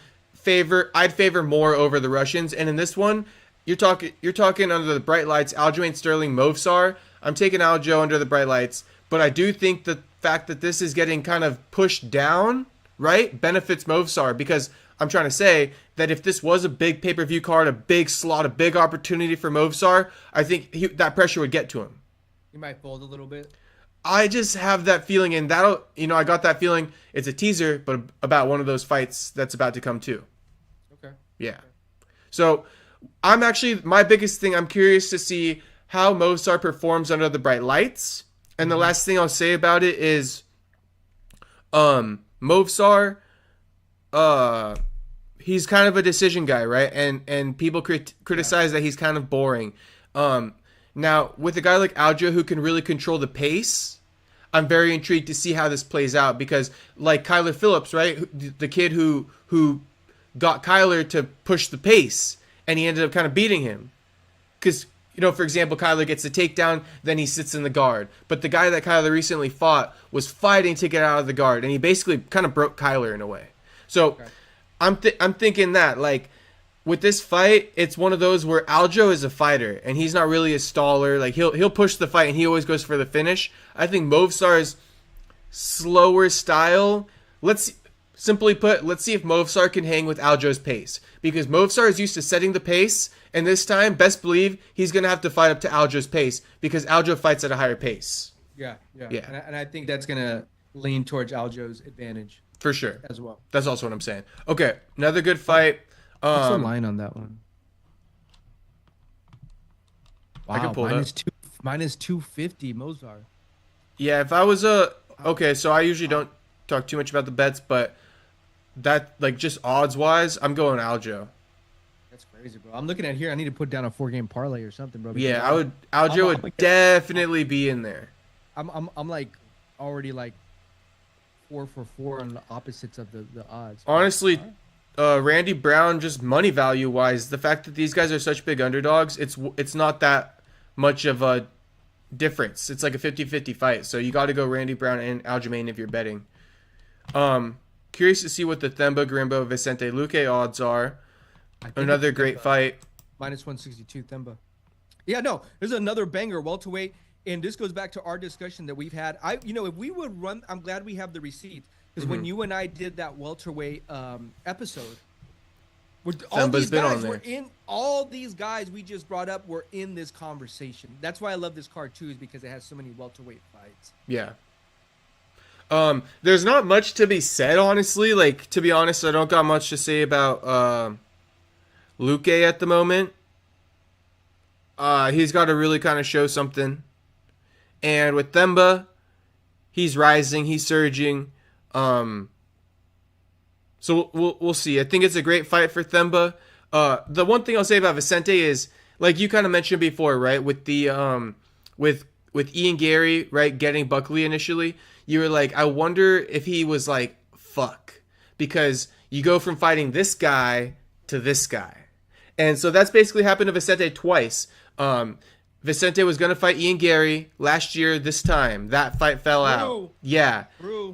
I'd favor more over the Russians. And in this one, you're talking under the bright lights, Aljamain Sterling, Movsar. I'm taking Aljo under the bright lights, but I do think the fact that this is getting kind of pushed down, right, benefits Movsar, because I'm trying to say that if this was a big pay-per-view card, a big slot, a big opportunity for Movsar, I think that pressure would get to him. He might fold a little bit. I just have that feeling, and that'll, I got that feeling. It's a teaser, but about one of those fights that's about to come too. Okay. Yeah. Okay. So my biggest thing, I'm curious to see how Movsar performs under the bright lights. And the last thing I'll say about it is, Movsar, he's kind of a decision guy, right? And people criticize that he's kind of boring. Now, with a guy like Aljo who can really control the pace, I'm very intrigued to see how this plays out because, like Kyler Phillips, right, the kid who got Kyler to push the pace, and he ended up kind of beating him. Because, for example, Kyler gets the takedown, then he sits in the guard. But the guy that Kyler recently fought was fighting to get out of the guard, and he basically kind of broke Kyler in a way. So okay. I'm thinking that, like, with this fight, it's one of those where Aljo is a fighter, and he's not really a staller. Like, he'll push the fight, and he always goes for the finish. I think Movsar's slower style, simply put, let's see if Movsar can hang with Aljo's pace. Because Movsar is used to setting the pace, and this time, best believe, he's going to have to fight up to Aljo's pace, because Aljo fights at a higher pace. Yeah. Yeah. And I think that's going to lean towards Aljo's advantage. For sure. As well. That's also what I'm saying. Okay, another good fight. What's the line on that one? Wow, I can pull it up. Minus 250, Mozart. Yeah, if I was a... Okay, so I usually don't talk too much about the bets, but that, like, just odds-wise, I'm going Aljo. That's crazy, bro. I'm looking at here. I need to put down a 4-game parlay or something, bro. Yeah, Aljo would definitely be in there. I'm like already like 4 for 4 on the opposites of the odds. Honestly, Randy Brown, just money value wise, the fact that these guys are such big underdogs, it's not that much of a difference. It's like a 50-50 fight. So you got to go Randy Brown and Aljamain if you're betting. Curious to see what the Themba Grimbo Vicente Luque odds are. Another great fight. Minus 162 Themba. Yeah, no, there's another banger welterweight. And this goes back to our discussion that we've had. If we would run, I'm glad we have the receipts, because when you and I did that welterweight episode, all these guys we just brought up were in this conversation. That's why I love this card too, is because it has so many welterweight fights. Yeah. There's not much to be said, honestly. Like, to be honest, I don't got much to say about Luque at the moment. He's got to really kind of show something. And with Themba, he's rising, he's surging. So we'll see. I think it's a great fight for Themba. The one thing I'll say about Vicente is, like you kind of mentioned before, right? With the with Ian Garry, right, getting Buckley initially, you were like, I wonder if he was like, fuck, because you go from fighting this guy to this guy, and so that's basically happened to Vicente twice. Vicente was going to fight Ian Garry last year this time. That fight fell out. Yeah.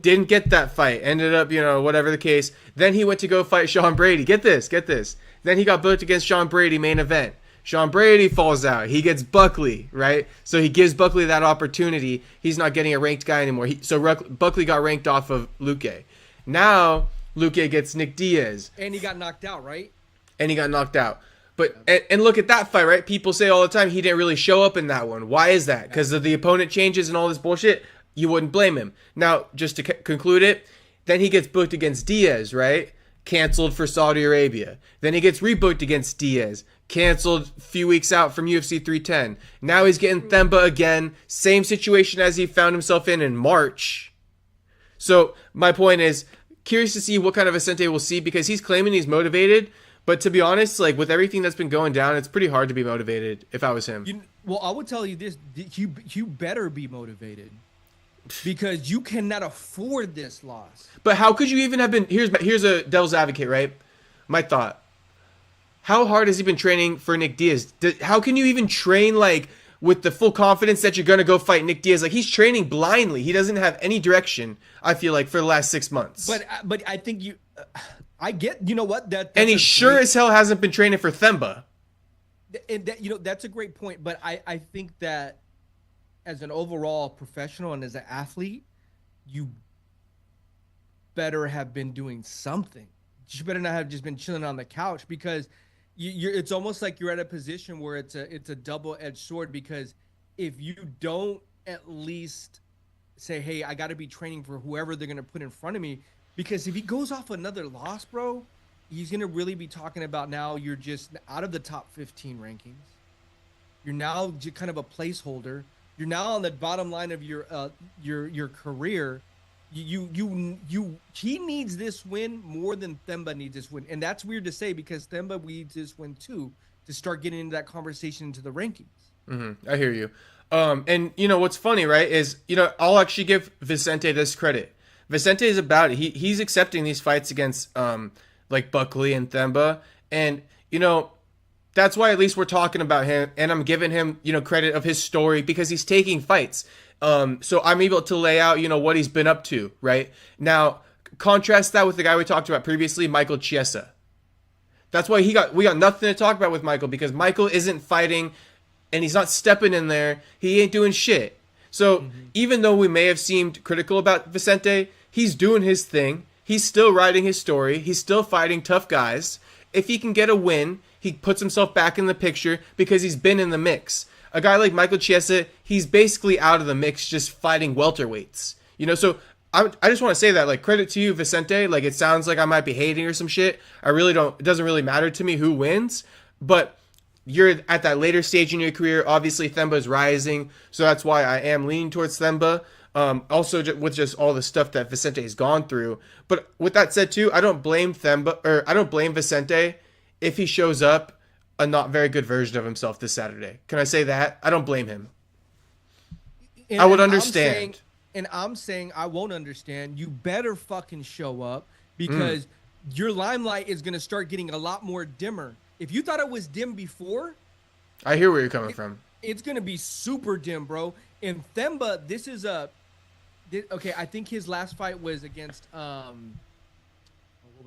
Didn't get that fight. Ended up, whatever the case. Then he went to go fight Sean Brady. Get this. Then he got booked against Sean Brady main event. Sean Brady falls out. He gets Buckley, right? So he gives Buckley that opportunity. He's not getting a ranked guy anymore. Buckley got ranked off of Luque. Now, Luque gets Nick Diaz. And he got knocked out, right? But and look at that fight, right? People say all the time he didn't really show up in that one. Why is that? Because of the opponent changes and all this bullshit? You wouldn't blame him. Now, just to conclude it, then he gets booked against Diaz, right? Canceled for Saudi Arabia. Then he gets rebooked against Diaz. Canceled a few weeks out from UFC 310. Now he's getting Themba again. Same situation as he found himself in March. So my point is, curious to see what kind of Vicente we'll see, because he's claiming he's motivated. But to be honest, like with everything that's been going down, it's pretty hard to be motivated if I was him. I would tell you this, you better be motivated, because you cannot afford this loss. But how could you even have been, here's a devil's advocate, right? My thought. How hard has he been training for Nick Diaz? How can you even train like with the full confidence that you're going to go fight Nick Diaz? Like, he's training blindly. He doesn't have any direction, I feel like, for the last 6 months. But I think you... I get, what? And he sure as hell hasn't been training for Themba. And that's a great point. But I think that as an overall professional and as an athlete, you better have been doing something. You better not have just been chilling on the couch, because it's almost like you're at a position where it's a double-edged sword, because if you don't at least say, hey, I got to be training for whoever they're going to put in front of me. Because if he goes off another loss, bro, he's going to really be talking about now you're just out of the top 15 rankings. You're now kind of a placeholder. You're now on the bottom line of your career. He needs this win more than Themba needs this win. And that's weird to say, because Themba needs this win too to start getting into that conversation into the rankings. Mm-hmm. I hear you. And what's funny, right, is, I'll actually give Vicente this credit. Vicente is about it. He's accepting these fights against like Buckley and Themba, and that's why at least we're talking about him, and I'm giving him credit of his story, because he's taking fights. So I'm able to lay out what he's been up to right now. Contrast that with the guy we talked about previously, Michael Chiesa. That's why we got nothing to talk about with Michael, because Michael isn't fighting, and he's not stepping in there. He ain't doing shit. So even though we may have seemed critical about Vicente, he's doing his thing. he's still writing his story. He's still fighting tough guys. If he can get a win, he puts himself back in the picture because he's been in the mix. A guy like Michael Chiesa, he's basically out of the mix just fighting welterweights. You know, so I just want to say that, like, credit to you, Vicente. Like, it sounds like I might be hating or some shit. I really don't. It doesn't really matter to me who wins. But you're at that later stage in your career. Obviously, Themba's rising. So that's why I am leaning towards Themba. Also, with just all the stuff that Vicente has gone through. But with that said, too, I don't blame Themba, or I don't blame Vicente if he shows up a not very good version of himself this Saturday. Can I say that? I don't blame him. I would understand. I'm saying I won't understand. You better fucking show up because your limelight is going to start getting a lot more dimmer. If you thought it was dim before, I hear where you're coming from. It's going to be super dim, bro. And Themba, okay, I think his last fight was against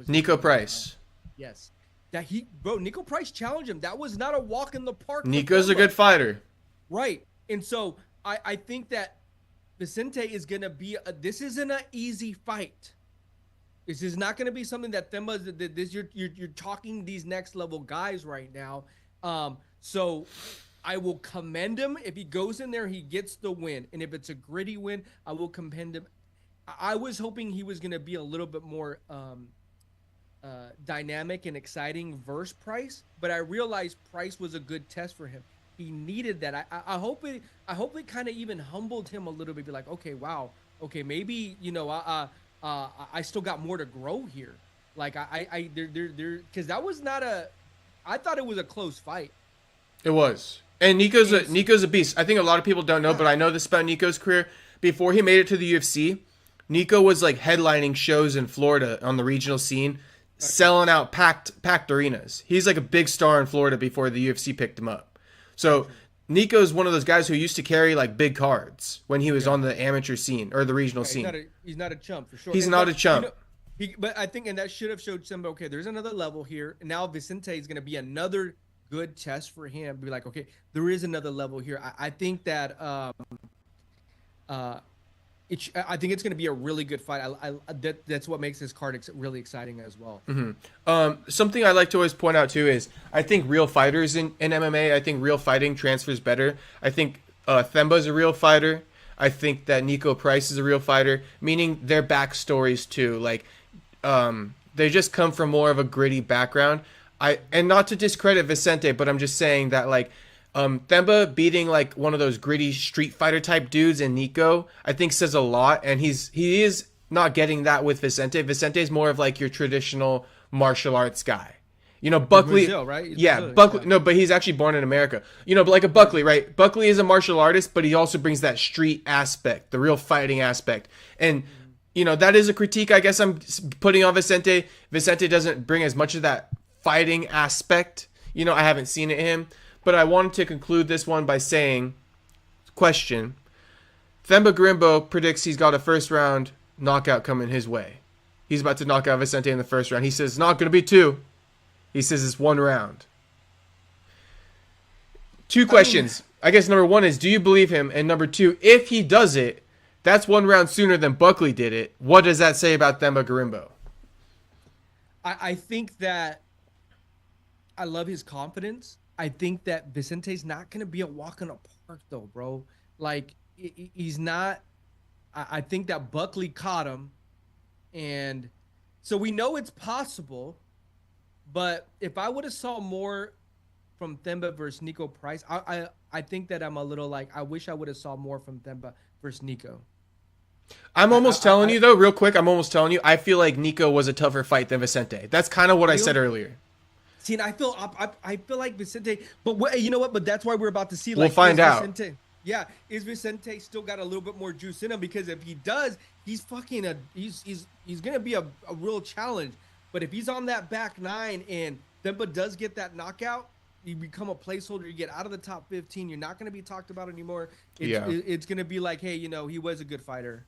Nico Price. Yes. Nico Price challenged him. That was not a walk in the park. Nico's a good fighter. Right. And so I think that Vicente is going to be this isn't an easy fight. This is not going to be something that you're talking these next level guys right now. So I will commend him. If he goes in there, he gets the win. And if it's a gritty win, I will commend him. I was hoping he was going to be a little bit more dynamic and exciting versus Price, but I realized Price was a good test for him. He needed that. I hope it kind of even humbled him a little bit. Be like, okay, wow, okay, maybe I still got more to grow here. Like because that was not I thought it was a close fight. It was, and Nico's a beast. I think a lot of people don't know, but I know this about Nico's career. Before he made it to the UFC, Nico was like headlining shows in Florida on the regional scene, selling out packed arenas. He's like a big star in Florida before the UFC picked him up. So Nico's one of those guys who used to carry like big cards when he was on the amateur scene or the regional scene. He's not a chump for sure. He's not a chump. But I think, and that should have showed Simba, okay, there's another level here. And now Vicente is going to be another good test for him. Be like, okay, there is another level here. I think that I think it's going to be a really good fight. That's what makes this card really exciting as well. Mm-hmm. Something I like to always point out too is I think real fighters in MMA, I think real fighting transfers better. I think Themba's a real fighter. I think that Nico Price is a real fighter, meaning their backstories too. Like they just come from more of a gritty background. And not to discredit Vicente, but I'm just saying that like Themba beating like one of those gritty Street Fighter type dudes in Nico, I think says a lot, and he is not getting that with Vicente. Vicente is more of like your traditional martial arts guy. You know, Buckley, Brazil, right? Yeah, Buckley. Yeah. No, but he's actually born in America. You know, but like a Buckley, right? Buckley is a martial artist, but he also brings that street aspect, the real fighting aspect. And you know, that is a critique I guess I'm putting on Vicente. Vicente doesn't bring as much of that fighting aspect. You know, I haven't seen it in him. But I wanted to conclude this one by saying, question, Themba Gorimbo predicts he's got a first round knockout coming his way. He's about to knock out Vicente in the first round. He says it's not going to be 2. He says it's 1 round. 2 questions. I guess number 1 is, do you believe him? And number 2, if he does it, that's 1 round sooner than Buckley did it. What does that say about Themba Gorimbo? I think that I love his confidence. I think that Vicente's not going to be a walk in the park, though, bro. Like, he's not. I think that Buckley caught him. And so we know it's possible. But if I would have saw more from Themba versus Nico Price, I think that I'm a little like, I wish I would have saw more from Themba versus Nico. I'm almost telling you, though, real quick, I feel like Nico was a tougher fight than Vicente. That's kind of what I said earlier. See, and I feel like Vicente, but you know what? But that's why we're about to see. We'll find out. Is Vicente still got a little bit more juice in him? Because if he does, he's gonna be a real challenge. But if he's on that back 9 and Themba does get that knockout, you become a placeholder. You get out of the top 15. You're not gonna be talked about anymore. It's gonna be like, hey, you know, he was a good fighter.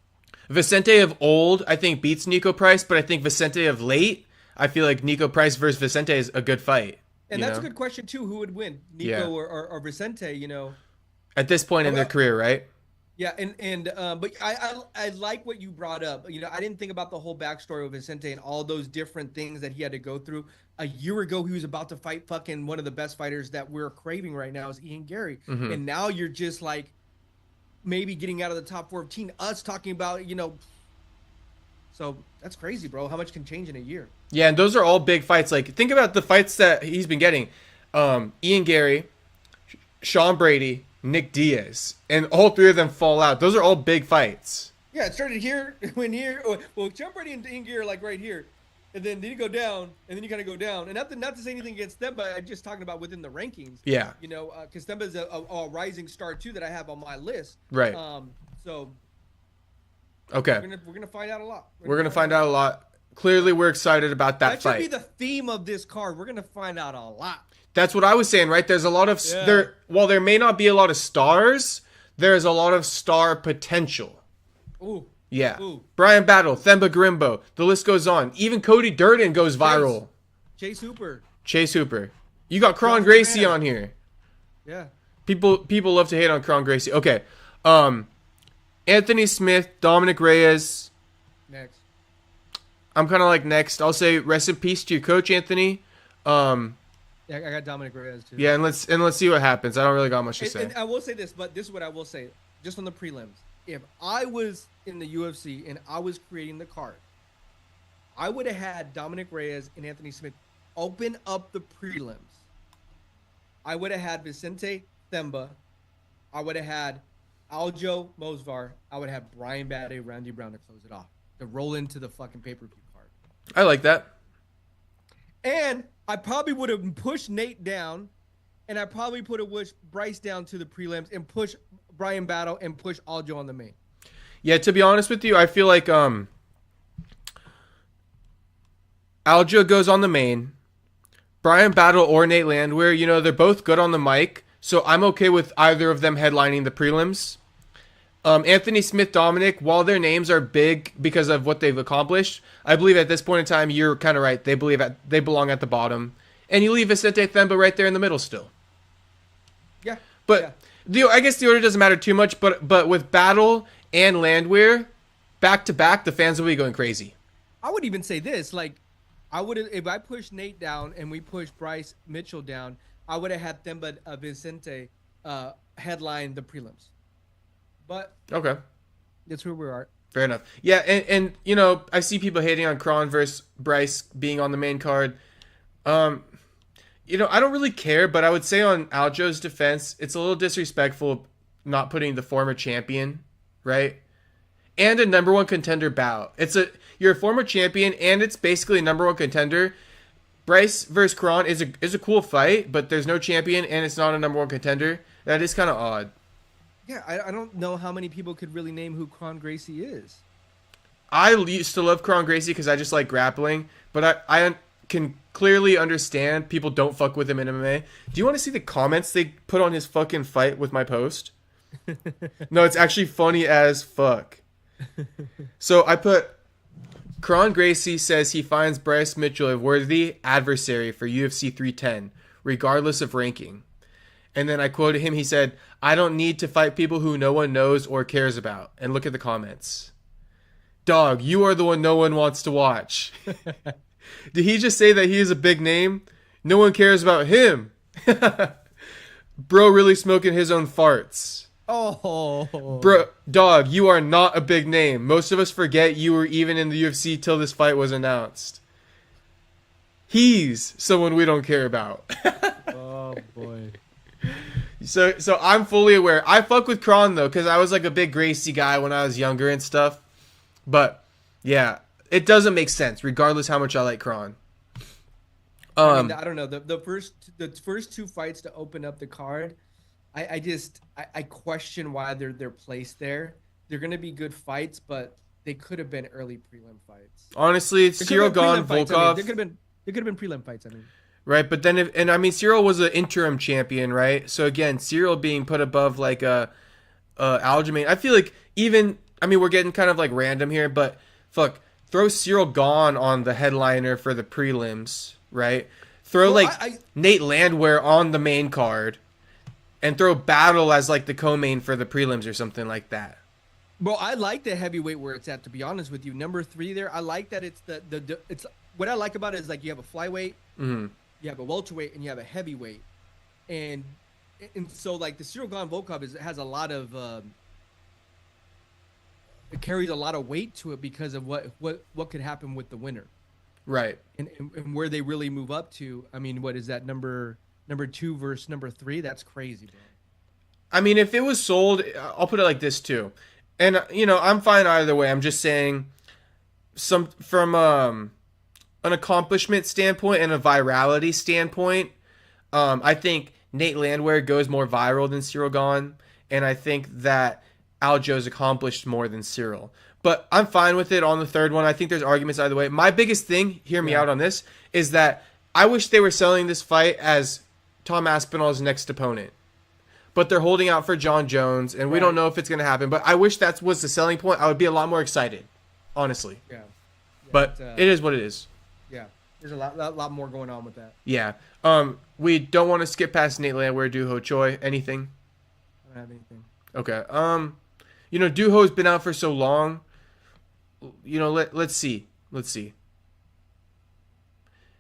Vicente of old, I think, beats Nico Price, but I think Vicente of late, I feel like Nico Price versus Vicente is a good fight. And that's a good question, too. Who would win, Nico or Vicente, you know? At this point in their career, right? Yeah, but I like what you brought up. You know, I didn't think about the whole backstory of Vicente and all those different things that he had to go through. A year ago, he was about to fight fucking one of the best fighters that we're craving right now is Ian Garry, and now you're just like maybe getting out of the top 14. Us talking about, you know, so that's crazy, bro. How much can change in a year? Yeah, and those are all big fights. Like, think about the fights that he's been getting. Ian Garry, Sean Brady, Nick Diaz, and all three of them fall out. Those are all big fights. Yeah, it started here, well, Sean Brady and Ian Garry are like right here. And then you go down, and then you kind of go down. And not to say anything against them, but I'm just talking about within the rankings. Yeah. You know, because Themba is a rising star, too, that I have on my list. Right. So okay. We're gonna find out a lot. We're gonna find out a lot. Clearly, we're excited about that fight. That should be the theme of this card. We're gonna find out a lot. That's what I was saying, right? There's a lot of while there may not be a lot of stars, there's a lot of star potential. Ooh. Yeah. Ooh. Brian Battle, Themba Grimbo, the list goes on. Even Cody Durden goes viral. Chase Hooper. You got Kron Gracie on here. Yeah. People love to hate on Kron Gracie. Okay. Anthony Smith, Dominic Reyes. Next. I'm kind of like next. I'll say rest in peace to your coach, Anthony. Yeah, I got Dominic Reyes too. Yeah, and let's see what happens. I don't really got much to say. And I will say this, but this is what I will say, just on the prelims. If I was in the UFC and I was creating the card, I would have had Dominic Reyes and Anthony Smith open up the prelims. I would have had Vicente Themba. I would have had Aljo Mosvar. I would have Brian Bade, Randy Brown to close it off, to roll into the fucking pay-per-view card. I like that. And I probably would have pushed Nate down, and I probably would have pushed Bryce down to the prelims and push Brian Battle and push Aljo on the main. Yeah, to be honest with you, I feel like Aljo goes on the main. Brian Battle or Nate Landwehr, you know, they're both good on the mic, so I'm okay with either of them headlining the prelims. Anthony Smith, Dominic, while their names are big because of what they've accomplished, I believe at this point in time, you're kind of right. They belong at the bottom. And you leave Vicente Themba right there in the middle still. Yeah. But I guess the order doesn't matter too much, but with Battle and Landwehr, back to back, the fans will be going crazy. I would even say this, like, if I pushed Nate down and we pushed Bryce Mitchell down, I would have had Themba Vicente headline the prelims. But okay, that's where we are. Fair enough. Yeah, and you know, I see people hating on Kron versus Bryce being on the main card. You know, I don't really care, but I would say on Aljo's defense, it's a little disrespectful not putting the former champion, right? And a number one contender bout. You're a former champion, and it's basically a number one contender. Bryce versus Kron is a cool fight, but there's no champion, and it's not a number one contender. That is kind of odd. Yeah, I don't know how many people could really name who Kron Gracie is. I used to love Kron Gracie because I just like grappling, but I can clearly understand people don't fuck with him in MMA. Do you want to see the comments they put on his fucking fight with my post? No, it's actually funny as fuck. So I put, Kron Gracie says he finds Bryce Mitchell a worthy adversary for UFC 310, regardless of ranking. And then I quoted him, he said, I don't need to fight people who no one knows or cares about. And look at the comments. Dog, you are the one no one wants to watch. Did he just say that he is a big name? No one cares about him. Bro really smoking his own farts. Oh. Bro, dog, you are not a big name. Most of us forget you were even in the UFC till this fight was announced. He's someone we don't care about. Oh, boy. So I'm fully aware. I fuck with Kron, though, because I was like a big Gracie guy when I was younger and stuff. But, yeah, it doesn't make sense, regardless how much I like Kron. I don't know. The first two fights to open up the card, I question why they're placed there. They're going to be good fights, but they could have been early prelim fights. Honestly, it's Cyril Gane, Volkov. There could have been prelim fights, I mean. Right, but then Cyril was an interim champion, right? So again, Cyril being put above like Aljamain. I feel like we're getting kind of like random here, but fuck, throw Cyril Gane on the headliner for the prelims, right? Throw Nate Landwehr on the main card. and throw Battle as like the co-main for the prelims or something like that. Bro, I like the heavyweight where it's at, to be honest with you. Number 3 there, I like that it's it's what I like about it is like you have a flyweight, you have a welterweight, and you have a heavyweight. And so like the Cyril Gane Volkov has a lot of it carries a lot of weight to it because of what could happen with the winner. Right. And where they really move up to. I mean, what is that number 2 versus number 3? That's crazy, bro. I mean, if it was sold, I'll put it like this too. And, you know, I'm fine either way. I'm just saying from an accomplishment standpoint and a virality standpoint, I think Nate Landwehr goes more viral than Cyril Gane. And I think that Aljo's accomplished more than Cyril. But I'm fine with it on the third one. I think there's arguments either way. My biggest thing, hear me out on this, is that I wish they were selling this fight as Tom Aspinall's next opponent. But they're holding out for John Jones, and we don't know if it's going to happen. But I wish that was the selling point. I would be a lot more excited, honestly. Yeah. But it is what it is. Yeah. There's a lot more going on with that. Yeah. We don't want to skip past Nate Landwehr, Dooho Choi. Anything? I don't have anything. Okay. You know, Dooho's been out for so long. You know, let's see. Let's see.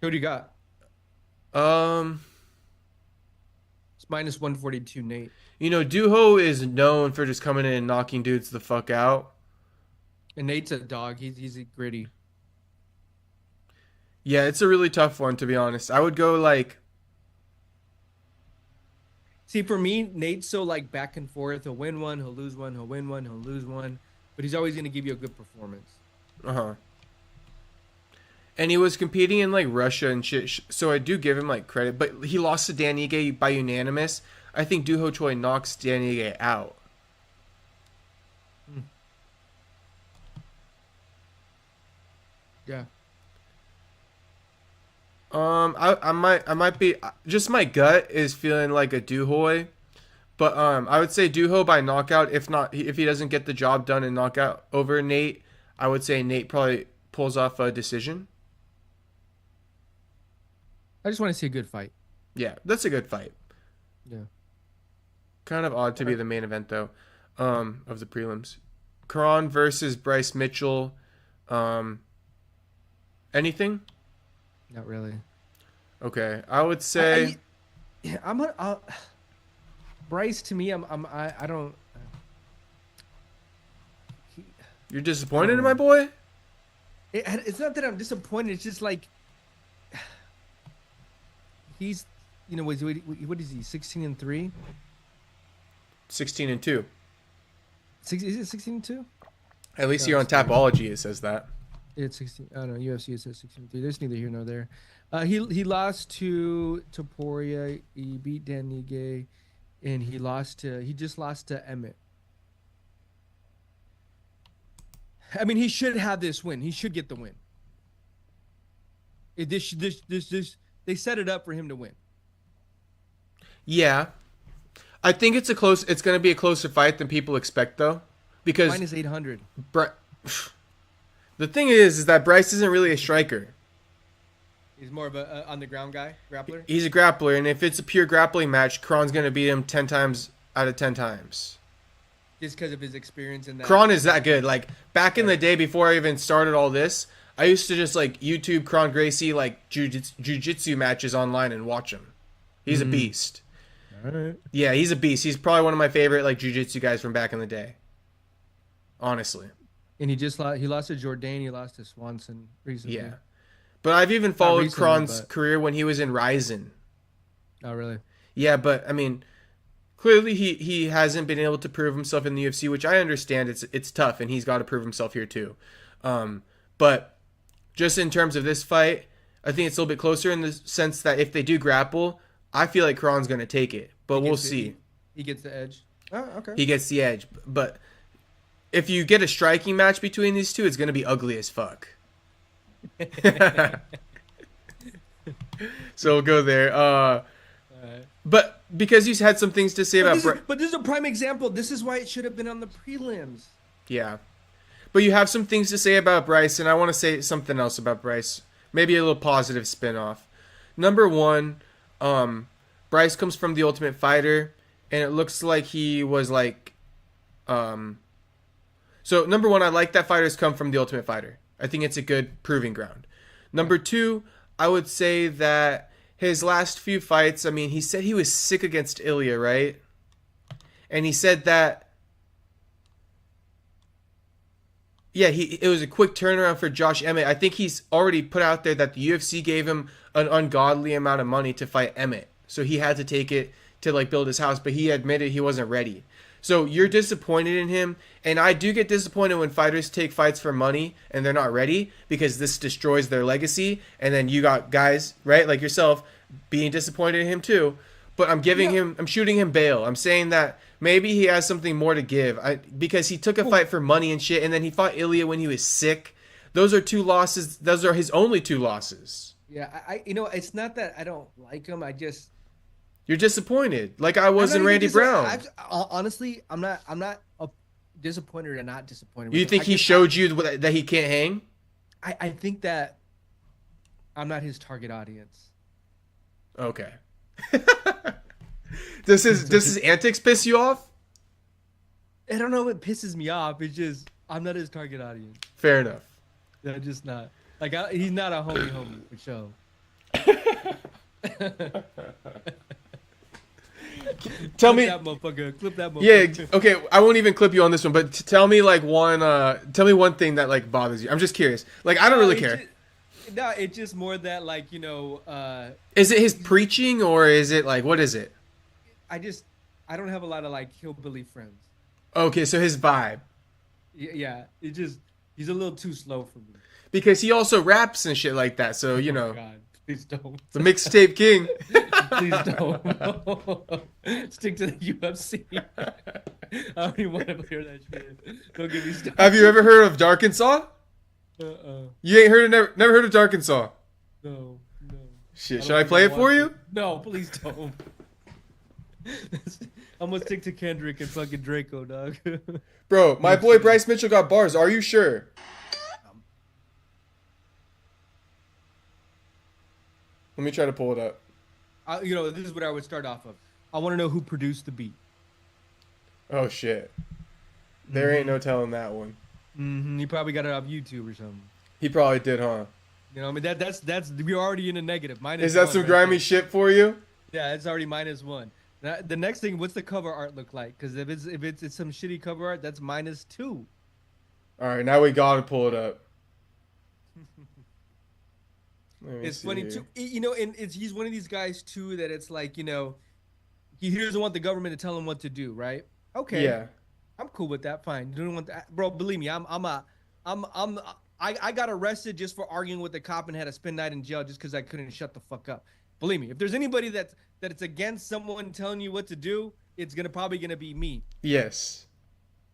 Who do you got? It's minus 142, Nate. You know, Dooho is known for just coming in and knocking dudes the fuck out. And Nate's a dog. He's gritty. Yeah, it's a really tough one, to be honest. I would go like... See, for me, Nate's so like back and forth. He'll win one, he'll lose one, he'll win one, he'll lose one. But he's always going to give you a good performance. Uh-huh. And he was competing in like Russia and shit, so I do give him like credit. But he lost to Dan Ige by unanimous. I think Dooho Choi knocks Dan Ige out. Yeah. I might be, just my gut is feeling like a Doohoy, but I would say Dooho by knockout. If he doesn't get the job done and knockout over Nate, I would say Nate probably pulls off a decision. I just want to see a good fight. Yeah, that's a good fight. Yeah. Kind of odd to be the main event though, of the prelims. Kron versus Bryce Mitchell. Anything? Not really. Okay, I would say. Bryce, to me, I don't. You're disappointed in my boy? It's not that I'm disappointed. It's just like he's, you know, what is he? 16-3. 16-2. Is it 16-2? At least here on Tapology it says that. It's 16. I don't know. UFC it says 16-3. There's neither here nor there. He lost to Topuria. He beat Dan Ige, and he just lost to Emmett. I mean, he should have this win. He should get the win. They set it up for him to win. Yeah, I think it's going to be a closer fight than people expect, though, because minus 800. The thing is that Bryce isn't really a striker. He's more of a on the ground guy, grappler. He's a grappler, and if it's a pure grappling match, Kron's going to beat him 10 times out of 10 times. Just because of his experience in that. Kron is that good. Like back in the day, before I even started all this, I used to just like YouTube Kron Gracie like jiu-jitsu matches online and watch him. He's a beast. All right. Yeah, he's a beast. He's probably one of my favorite like jiu-jitsu guys from back in the day. Honestly. And he lost to Jourdain. He lost to Swanson recently. Yeah. But I've even followed Kron's career when he was in Ryzen. Oh, really? Yeah, but I mean, clearly he hasn't been able to prove himself in the UFC, which I understand it's tough, and he's got to prove himself here too. But just in terms of this fight, I think it's a little bit closer in the sense that if they do grapple, I feel like Kron's going to take it. But we'll see. He gets the edge. Oh, okay. He gets the edge. But if you get a striking match between these two, it's going to be ugly as fuck. So we'll go there. But because you had some things to say but this is a prime example. This is why it should have been on the prelims. Yeah. But you have some things to say about Bryce, and I want to say something else about Bryce. Maybe a little positive spin-off. Number one, Bryce comes from The Ultimate Fighter, and it looks like he was like, So number one, I like that fighters come from the Ultimate Fighter. I think it's a good proving ground. Number two, I would say that his last few fights, I mean, he said he was sick against Ilya, right? And he said that, yeah, it was a quick turnaround for Josh Emmett. I think he's already put out there that the UFC gave him an ungodly amount of money to fight Emmett. So he had to take it to like build his house, but he admitted he wasn't ready. So you're disappointed in him, and I do get disappointed when fighters take fights for money and they're not ready, because this destroys their legacy. And then you got guys, right, like yourself, being disappointed in him too. But I'm shooting him bail. I'm saying that maybe he has something more to give, because he took a fight for money and shit, and then he fought Ilya when he was sick. Those are 2 losses. Those are his only 2 losses. Yeah, it's not that I don't like him. You're disappointed, like I was in Randy Brown. Honestly, I'm not disappointed or not disappointed. You think he showed you that he can't hang? I think that I'm not his target audience. Okay. Does his antics piss you off? I don't know if it pisses me off. It's just I'm not his target audience. Fair enough. Yeah, just not. Like he's not a homie for sure. Tell me that motherfucker. Clip that motherfucker. Yeah, okay, I won't even clip you on this one, but tell me like one thing that like bothers you. I'm just curious. Like I don't really care. It's just more that like, is it his preaching, or is it like, what is it? I don't have a lot of like hillbilly friends. Okay, so his vibe. Yeah, he's a little too slow for me. Because he also raps and shit like that, so you know. God, please don't. The mixtape king. Please don't. Stick to the UFC. I don't even want to hear that shit. Don't get me started. Have you ever heard of Darkensaw? You ain't never heard of Darkensaw? No. Shit, should I play it for you? No, please don't. I'm gonna stick to Kendrick and fucking Draco, dog. Bro, my boy Bryce Mitchell got bars. Are you sure? Let me try to pull it up. This is what I would start off of. I want to know who produced the beat. Oh shit. There ain't no telling that one. He probably got it off YouTube or something. He probably did, huh? I mean that's we're already in a negative. Is that some grimy shit for you? Yeah, it's already -1. Now, the next thing, what's the cover art look like? Because if it's some shitty cover art, that's -2. All right, now we gotta pull it up. It's funny too, and he's one of these guys too that it's like, he doesn't want the government to tell him what to do, right? Okay. Yeah. I'm cool with that. Fine. You don't want that, bro. Believe me, I got arrested just for arguing with the cop and had to spend night in jail just because I couldn't shut the fuck up. Believe me, if there's anybody that it's against someone telling you what to do, it's probably gonna be me. Yes.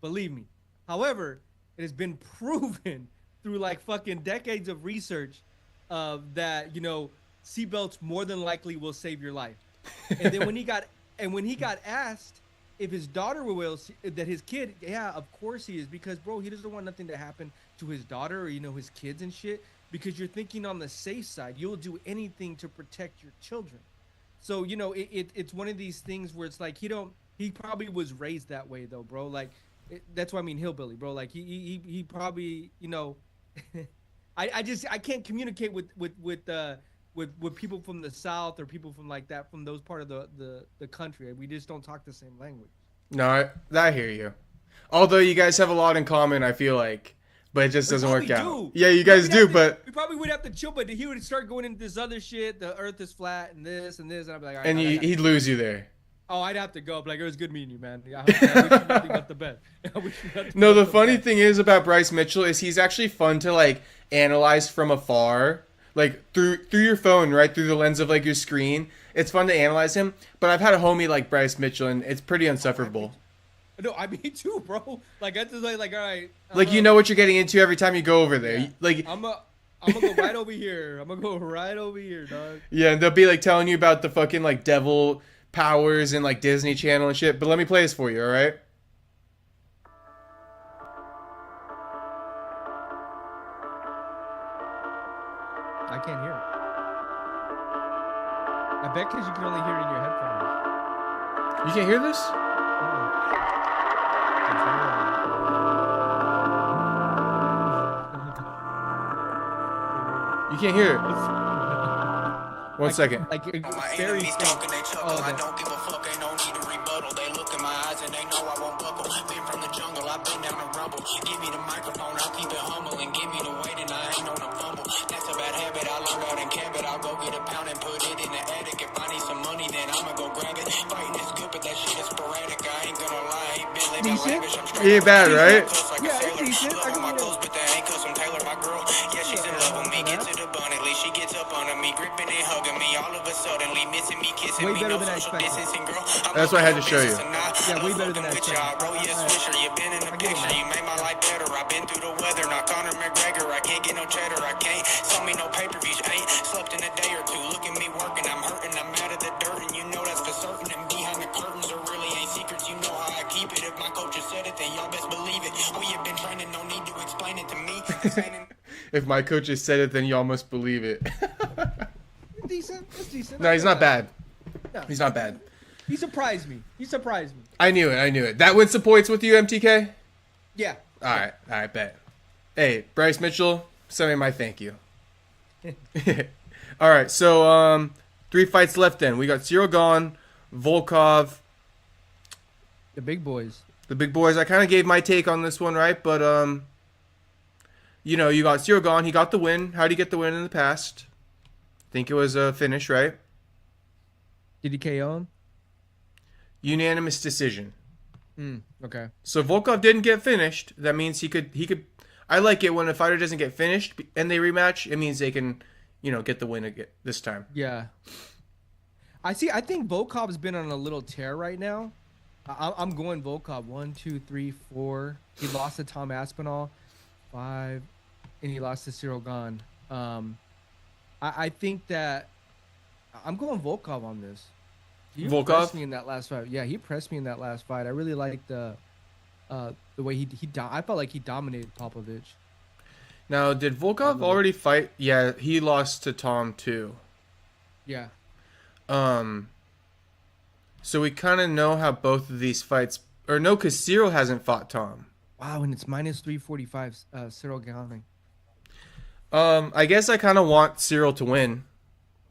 Believe me. However, it has been proven through like fucking decades of research that seatbelts more than likely will save your life. And then when he got asked if his daughter will, that his kid, yeah, of course he is, because bro, he doesn't want nothing to happen to his daughter or his kids and shit, because you're thinking on the safe side. You'll do anything to protect your children. So it's one of these things where it's like he probably was raised that way though, bro. Like that's what I mean, hillbilly, bro. Like he probably I can't communicate with people from the South or people from like that, from those part of the country. We just don't talk the same language. No, I hear you. Although you guys have a lot in common, I feel like, but it just doesn't work out. Yeah, you guys do, but we probably would have to chill. But he would start going into this other shit. The Earth is flat and this, and I'd be like, all right, and he'd lose you there. Oh, I'd have to go. Like, it was good meeting you, man. I wish you nothing but the best. No, the funny thing is about Bryce Mitchell is he's actually fun to like analyze from afar, like through your phone, right through the lens of like your screen. It's fun to analyze him. But I've had a homie like Bryce Mitchell, and it's pretty insufferable. No, I mean too, bro. Like I just like all right. Like you know what you're getting into every time you go over there. Yeah. Like I'm gonna go right over here. I'm gonna go right over here, dog. Yeah, and they'll be like telling you about the fucking like devil powers and like Disney Channel and shit. But let me play this for you, all right? I can't hear it. I bet because you can only hear it in your headphones. You can't hear this? You can't hear it. 1 second. Like My very enemies faint. talking, they chuckle. I don't give a fuck, ain't no need to rebuttal. They look in my eyes and they know I won't buckle. Been from the jungle, I've been down the rumble. Give me the microphone, I'll keep it humble. And give me the weight and I ain't on a fumble. That's a bad habit, I learned out in Cabot. I'll go get a pound and put it in the attic. If I need some money, then I'ma go grab it. Fighting is good, but that shit is sporadic. I ain't gonna lie, ain't been living lavish. I'm straight. He ain't bad, right? Yeah, it's decent. I Love can my hear clothes, but that ain't cause I'm Taylor, my girl. Yeah, she's in love with me. Get to the abundantly. She gets up under me, gripping and hugging me. All of a suddenly missing me, kissing Way me. better No than I social expected. distancing, girl. That's why I had to show you. Yeah, way better than I expected. Bro, yeah, Swisher, you been in the picture. You made my life better. I've been through the weather. Not Conor McGregor. I can't get no cheddar. I can't sell me no pay-per-views. Ain't slept in a day or two. Look at me working. I'm hurting. I'm out of the dirt, and you know that's for certain. And behind the curtains, there really ain't secrets. You know how I keep it. If my coach has said it, then y'all best believe it. We have been training. No need to explain it to me. If my coach has said it, then y'all must believe it. Decent. It's decent. No, he's not bad. No. He's not bad. He surprised me. I knew it. That wins some points with you, MTK? Yeah. All right, bet. Hey, Bryce Mitchell, send me my thank you. All right, so 3 fights left then. We got Cyril Gane, Volkov, The big boys. the big boys. I kind of gave my take on this one, right? But, you know, you got Cyril Gane. He got the win. How did he get the win in the past? I think it was a finish, right? Did he KO him? Unanimous decision. Okay. So Volkov didn't get finished. That means he could. I like it when a fighter doesn't get finished and they rematch. It means they can, you know, get the win again this time. Yeah. I think Volkov's been on a little tear right now. I'm going Volkov. 1, 2, 3, 4. He lost to Tom Aspinall. 5, and he lost to Cyril Gane. I think that I'm going Volkov on this. He Volkov? pressed me in that last fight. Yeah, he pressed me in that last fight. I really liked the way I felt like he dominated Popovich. Now, did Volkov already fight? Yeah, he lost to Tom too. Yeah. So we kind of know how both of these fights, or no, because Cyril hasn't fought Tom. Wow, and it's minus 345. Cyril Gane. I guess I kind of want Cyril to win.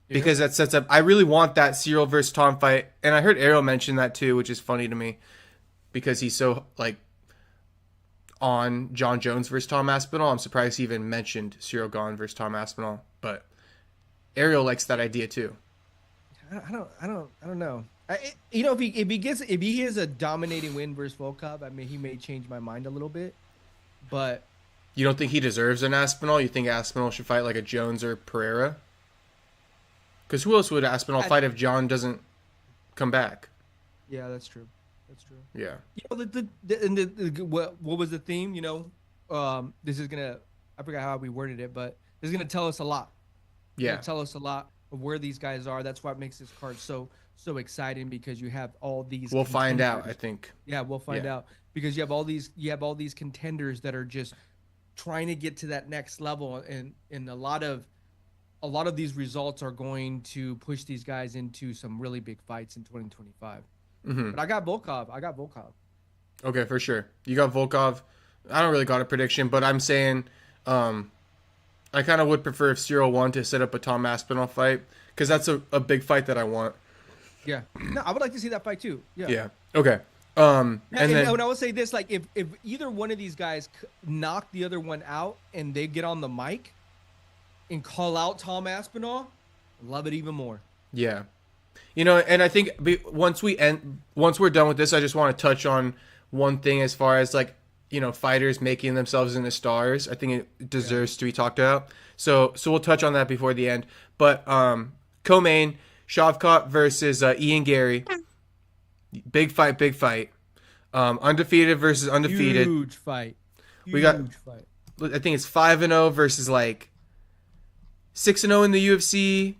Because that sets up. I really want that Cyril versus Tom fight, and I heard Ariel mention that too, which is funny to me, because he's so like on John Jones versus Tom Aspinall. I'm surprised he even mentioned Cyril Gane versus Tom Aspinall, but Ariel likes that idea too. I don't know. You know, if he has a dominating win versus Volkov, I mean, he may change my mind a little bit, but You don't think he deserves an Aspinall? You think Aspinall should fight like a Jones or Pereira? Because who else would Aspinall fight if John doesn't come back? yeah, that's true. That's true. Yeah. You know, what was the theme? You know, this is gonna. I forgot how we worded it, but this is gonna tell us a lot. Yeah. Gonna tell us a lot of where these guys are. That's what makes this card so exciting, because you have all these. We'll find out, contenders. I think. Yeah, we'll find out, because you have all these contenders that are just trying to get to that next level, and a lot of these results are going to push these guys into some really big fights in 2025. Mm-hmm. But I got Volkov. Okay, for sure. You got Volkov. I don't really got a prediction, but I'm saying I kind of would prefer if Cyril won to set up a Tom Aspinall fight, because that's a big fight that I want. Yeah. No, I would like to see that fight too. Yeah. Yeah. Okay. And then I would say this, like, if either one of these guys knock the other one out and they get on the mic and call out Tom Aspinall, love it even more. yeah. You know, and I think once we're done with this, I just want to touch on one thing as far as, like, you know, fighters making themselves into stars. I think it deserves to be talked about. So we'll touch on that before the end. But co-main, Shavkat versus Ian Garry. Big fight. Undefeated versus undefeated. Huge fight. We got- fight. I think it's 5-0 versus like 6-0 in the UFC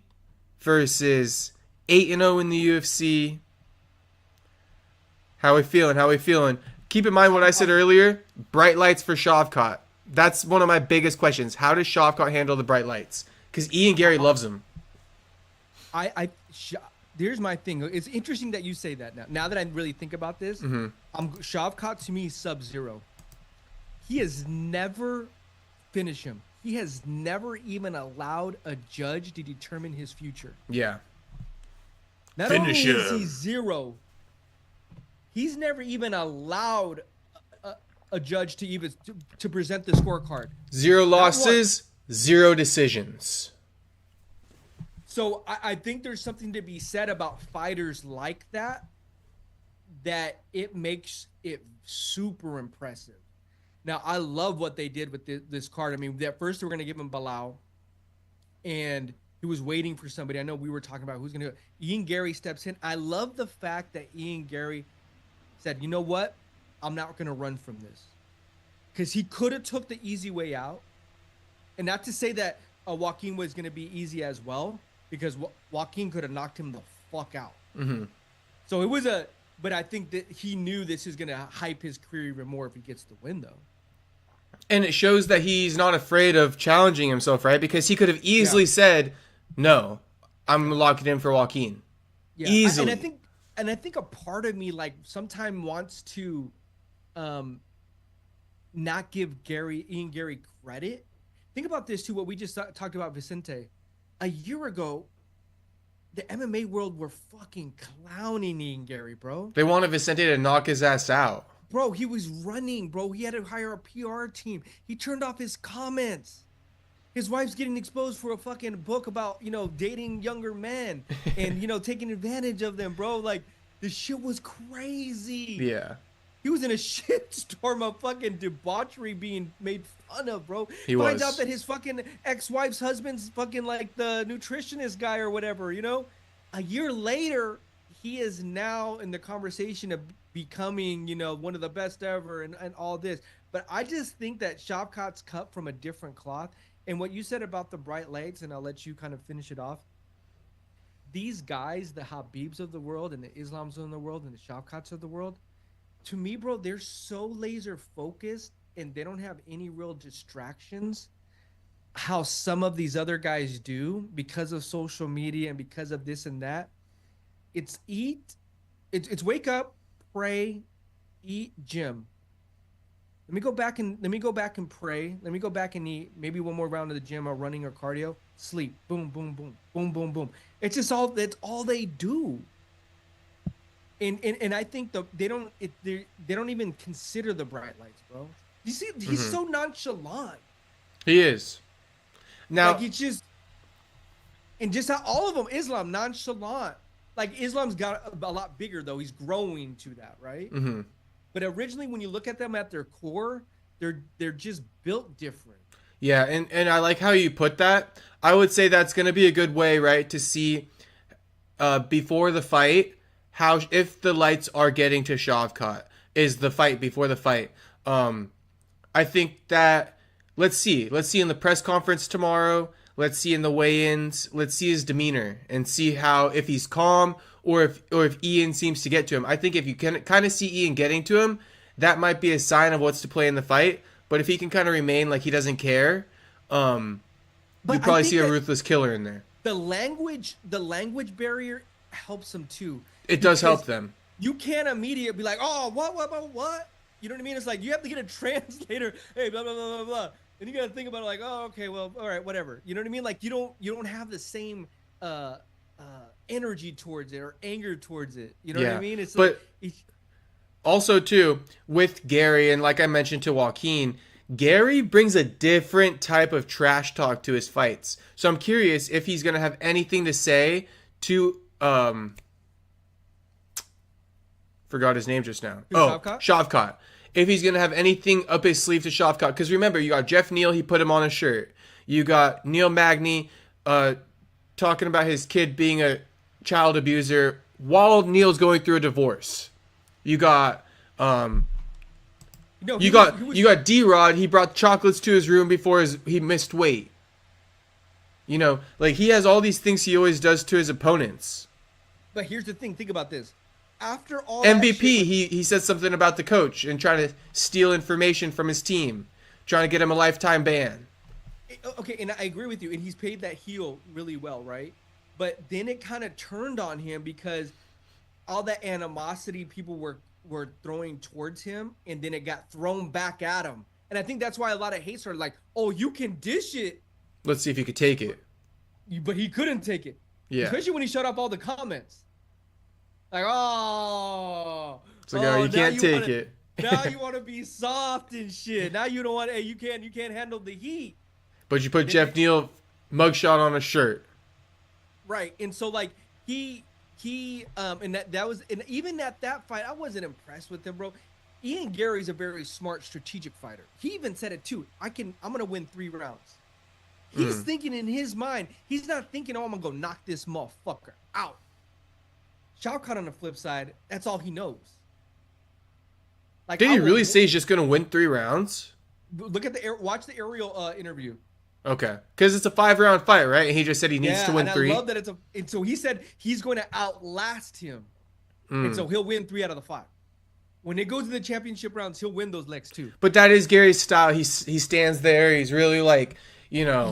versus 8-0 in the UFC. How we feeling? Keep in mind what I said earlier. Bright lights for Shavkat. That's one of my biggest questions. How does Shavkat handle the bright lights? Because Ian Garry loves him. here's my thing. It's interesting that you say that now. Now that I really think about this, Shavkat to me Sub-Zero. He has never finished him. He has never even allowed a judge to determine his future. Yeah. Not only is he zero, he's never even allowed a judge to even to present the scorecard. 0 losses, 0 decisions. So I think there's something to be said about fighters like that it makes it super impressive. Now, I love what they did with this card. I mean, at first they were going to give him Bilal, and he was waiting for somebody. I know we were talking about who's going to go. Ian Garry steps in. I love the fact that Ian Garry said, you know what? I'm not going to run from this. Because he could have took the easy way out. And not to say that Joaquin was going to be easy as well, because Joaquin could have knocked him the fuck out. Mm-hmm. So it was but I think that he knew this is going to hype his career even more if he gets the win, though. And it shows that he's not afraid of challenging himself, right? Because he could have easily said, no, I'm locking in for Joaquin. Yeah. Easily. And I think a part of me, like, sometimes wants to not give Ian Garry credit. Think about this, too, what we just talked about Vicente. A year ago, the MMA world were fucking clowning Ian Garry, bro. They wanted Vicente to knock his ass out. Bro, he was running, bro. He had to hire a PR team. He turned off his comments. His wife's getting exposed for a fucking book about, dating younger men and, taking advantage of them, bro. Like, this shit was crazy. Yeah. He was in a shitstorm of fucking debauchery being made fun of, bro. He Finds was. out that his fucking ex-wife's husband's fucking like the nutritionist guy or whatever, A year later, he is now in the conversation of becoming, one of the best ever and all this. But I just think that Shavkat's cut from a different cloth. And what you said about the bright lights, and I'll let you kind of finish it off. These guys, the Habibs of the world and the Islams of the world and the Shavkats of the world, to me, bro, they're so laser focused and they don't have any real distractions how some of these other guys do because of social media and because of this and that. It's wake up, pray, eat, gym. Let me go back and pray. Let me go back and eat maybe one more round of the gym or running or cardio. Sleep. Boom, boom, boom, boom, boom, boom. That's all they do. And I think they don't even consider the bright lights, bro. You see, he's so nonchalant. He is. Now, like just how all of them, Islam nonchalant. Like Islam's got a lot bigger though. He's growing to that, right? Mm-hmm. But originally, when you look at them at their core, they're just built different. Yeah, and I like how you put that. I would say that's going to be a good way, right, to see before the fight how if the lights are getting to Shavkat is the fight before the fight. I think that let's see in the press conference tomorrow. Let's see in the weigh-ins. Let's see his demeanor and see how if he's calm or if Ian seems to get to him. I think if you can kind of see Ian getting to him, that might be a sign of what's to play in the fight. But if he can kind of remain like he doesn't care, you probably see a ruthless killer in there. The language barrier helps him too. It does help them. You can't immediately be like, oh, what? You know what I mean? It's like you have to get a translator. Hey, blah blah blah blah blah. And you gotta think about it like, oh, okay, well, all right, whatever. You know what I mean? Like you don't have the same energy towards it or anger towards it. You know what I mean? It's but like, also too with Garry and like I mentioned to Joaquin, Garry brings a different type of trash talk to his fights. So I'm curious if he's gonna have anything to say to forgot his name just now. Shavkat. If he's going to have anything up his sleeve to Shavkat. Because remember, you got Jeff Neal, he put him on a shirt. You got Neil Magny talking about his kid being a child abuser while Neil's going through a divorce. You got you got D-Rod, he brought chocolates to his room before he missed weight. Like he has all these things he always does to his opponents. But here's the thing, think about this. After all MVP, he said something about the coach and trying to steal information from his team, trying to get him a lifetime ban. Okay, and I agree with you, and he's paid that heel really well, right? but then it kind of turned on him because all that animosity people were throwing towards him, and then it got thrown back at him. And I think that's why a lot of hate started like, oh, you can dish it. Let's see if you could take it. But he couldn't take it. Yeah. Especially when he shut off all the comments. Like, oh. It's like, oh, you can't take it. Now you want to be soft and shit. Now you don't want, hey, you can't handle the heat. But you put Jeff Neal mugshot on a shirt. Right. And so like he and that was, and even at that fight, I wasn't impressed with him, bro. Ian Garry's a very smart strategic fighter. He even said it too. I'm gonna win 3 rounds. He's thinking in his mind. He's not thinking, oh, I'm gonna go knock this motherfucker out. Shavkat on the flip side, that's all he knows. Like, Did he really say he's just gonna win 3 rounds? Look at watch the Ariel interview. Okay, because it's a 5-round fight, right? And he just said he needs to win 3. I love that and so he said he's going to outlast him, and so he'll win 3 out of the 5. When it goes to the championship rounds, he'll win those negs too. But that is Gary's style. He stands there. He's really like, you know,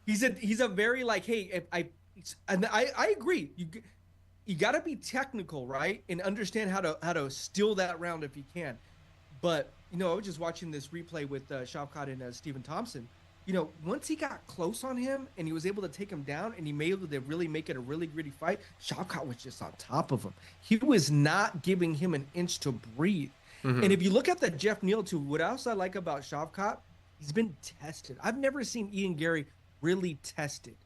He's a very like, hey, if I agree. You got to be technical, right, and understand how to steal that round if you can. But you know, I was just watching this replay with Shavkat and Stephen Thompson. You know, once he got close on him and he was able to take him down and he made able to really make it a really gritty fight, Shavkat was just on top of him. He was not giving him an inch to breathe. And if you look at that Jeff Neal too, what else I like about Shavkat, he's been tested. I've never seen Ian Garry really tested,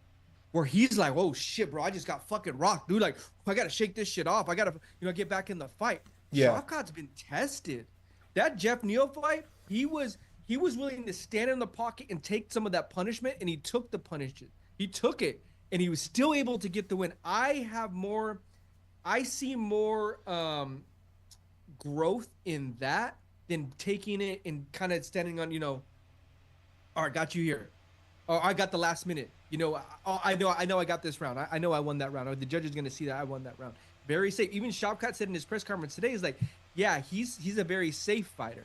where he's like, oh shit, bro, I just got fucking rocked, dude. Like, I gotta shake this shit off. I gotta, get back in the fight. Yeah. Shavkat's been tested. That Jeff Neal fight, he was willing to stand in the pocket and take some of that punishment, and he took the punishment. He took it, and he was still able to get the win. I see more growth in that than taking it and kind of standing on, all right, got you here. Or I got the last minute. I know I got this round. I know I won that round. Or the judge is going to see that I won that round. Very safe. Even Shavkat said in his press conference today, is like, yeah, he's a very safe fighter.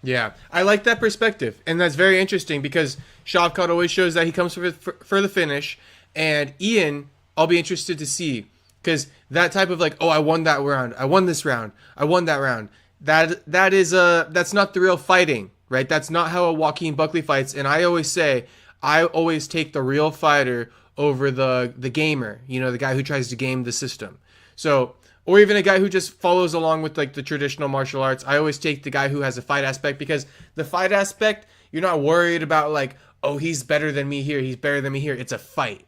Yeah, I like that perspective, and that's very interesting because Shavkat always shows that he comes for the finish, and Ian, I'll be interested to see, because that type of like, oh, I won that round, I won this round, I won that round, that's not the real fighting, right? That's not how a Joaquin Buckley fights, and I always say, I always take the real fighter over the gamer, the guy who tries to game the system. So, or even a guy who just follows along with like the traditional martial arts. I always take the guy who has a fight aspect, because the fight aspect, you're not worried about like, oh, he's better than me here, he's better than me here. It's a fight,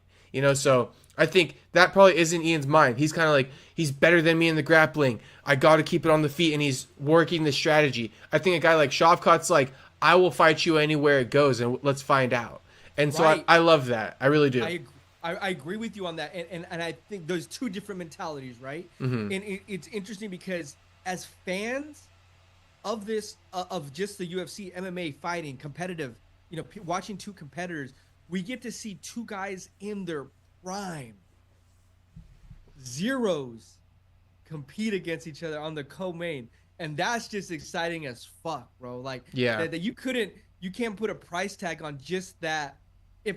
so I think that probably isn't Ian's mind. He's kind of like, he's better than me in the grappling, I got to keep it on the feet, and he's working the strategy. I think a guy like Shavkat's like, I will fight you anywhere it goes, and let's find out. And so right. I love that. I really do. I agree with you on that, and I think there's 2 different mentalities, right? And it's interesting because as fans of this, of just the UFC, MMA fighting, competitive, watching 2 competitors, we get to see 2 guys in their prime, zeros, compete against each other on the co-main, and that's just exciting as fuck, bro. Like, yeah, that you can't put a price tag on just that.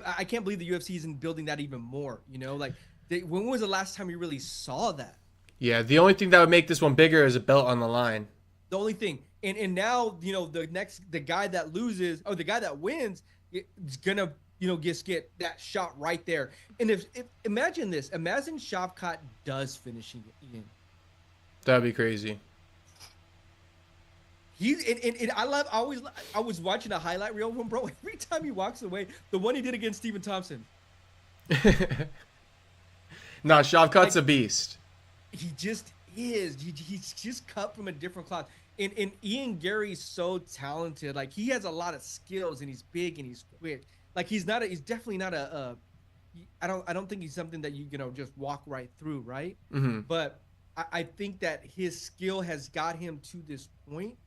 I can't believe the UFC isn't building that even more, when was the last time you really saw that? Yeah, the only thing that would make this one bigger is a belt on the line. The only thing. And now, the guy that loses, or the guy that wins, is gonna, just get that shot right there. And if imagine this, imagine Shavkat does finishing Ian. That'd be crazy. I was watching a highlight reel of him, bro. Every time he walks away, the one he did against Stephen Thompson. No, Shavkat's a beast. He just is. He's just cut from a different cloth. And Ian Garry's so talented. Like, he has a lot of skills, and he's big and he's quick. Like, he's definitely not I don't think he's something that you just walk right through, right? But I think that his skill has got him to this point.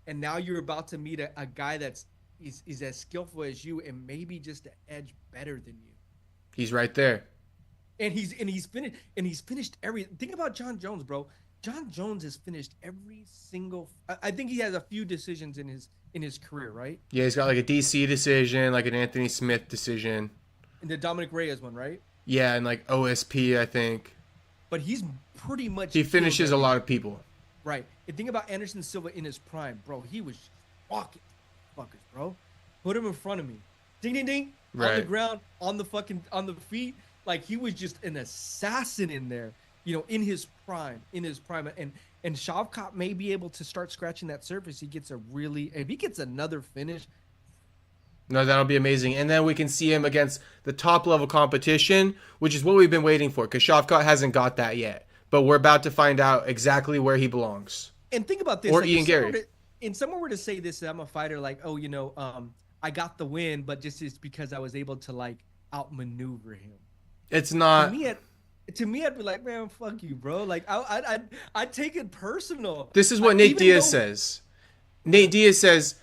And now you're about to meet a guy that's is as skillful as you, and maybe just an edge better than you. He's right there. And he's finished every. Think about John Jones, bro. John Jones has finished every single. I think he has a few decisions in his career, right? Yeah, he's got like a DC decision, like an Anthony Smith decision. And the Dominic Reyes one, right? Yeah, and like OSP, I think. but he's pretty much He finishes a killed lot of people. Right. And think about Anderson Silva in his prime, bro. He was walking fuckers, bro. Put him in front of me. Ding, ding, ding. On the Right. ground, on the feet. Like, he was just an assassin in there, in his prime. And Shavkat may be able to start scratching that surface. If he gets another finish, No, that'll be amazing. And then we can see him against the top level competition, which is what we've been waiting for, because Shavkat hasn't got that yet. But we're about to find out exactly where he belongs. and think about this. Or like, Ian Garry. And someone were to say this, I'm a fighter, like, oh, I got the win, but just it's because I was able to, like, outmaneuver him. It's not. To me, I'd be like, man, fuck you, bro. Like, I'd take it personal. This is what Like, Nate even Diaz though- says. Nate Diaz says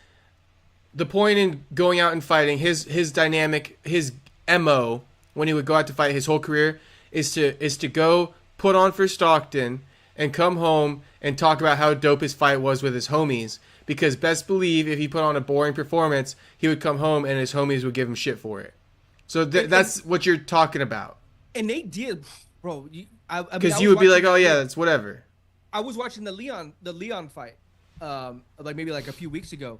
the point in going out and fighting, his dynamic, his MO when he would go out to fight his whole career is to go put on for Stockton and come home and talk about how dope his fight was with his homies. Because best believe if he put on a boring performance, he would come home and his homies would give him shit for it. So that's what you're talking about. And Nate Diaz, bro, Because you would be like, oh yeah, that's whatever. I was watching the Leon fight, like maybe like a few weeks ago,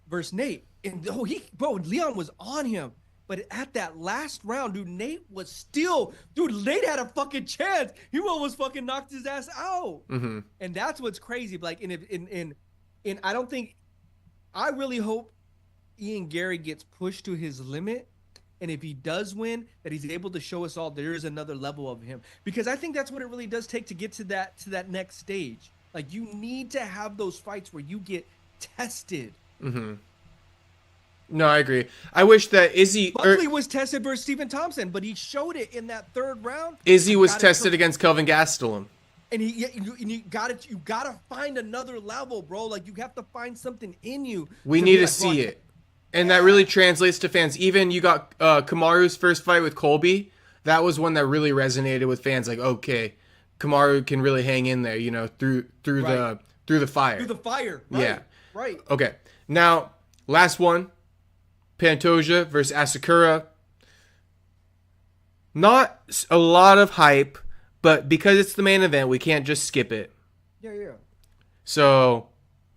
versus Nate, and Leon was on him, but at that last round, Nate had a fucking chance. He almost fucking knocked his ass out, and that's what's crazy. Like, and I really hope Ian Garry gets pushed to his limit. And if he does win, that he's able to show us all there is another level of him. Because I think that's what it really does take to get to that next stage. Like, you need to have those fights where you get tested. No, I agree. I wish that Buckley was tested versus Stephen Thompson, but he showed it in that third round. Izzy was tested against Kelvin Gastelum. And you gotta find another level, bro. Like, you have to find something in you. We need to see it. And that really translates to fans. Even you got Kamaru's first fight with Colby. That was one that really resonated with fans. Like, okay, Kamaru can really hang in there, through Right. the fire. Through the fire. Right, Yeah. Right. Okay. Now, last one. Pantoja versus Asakura. Not a lot of hype, but because it's the main event, we can't just skip it. Yeah. So,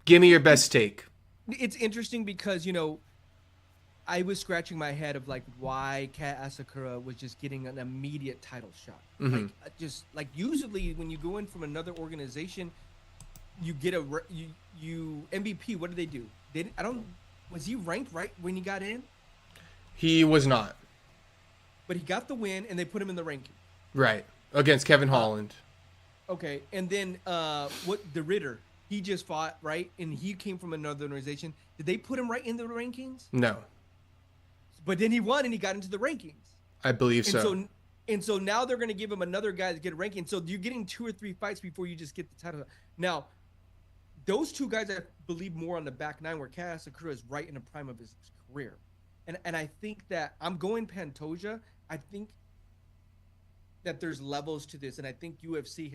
give me your best take. It's interesting because, I was scratching my head of, like, why Kat Asakura was just getting an immediate title shot. Like, usually when you go in from another organization, you get you MVP. What did they do? Was he ranked right when he got in? He was not. But he got the win, and they put him in the ranking. Right. Against Kevin Holland. Okay, and then the Ritter, he just fought, right? And he came from another organization. Did they put him right in the rankings? No. But then he won, and he got into the rankings. I believe so. And so now they're going to give him another guy to get a ranking. So you're getting 2 or 3 fights before you just get the title. Now, those two guys, I believe, more on the back nine, where Kat Asakura is right in the prime of his career. And I think that I'm going Pantoja. I think that there's levels to this, and I think UFC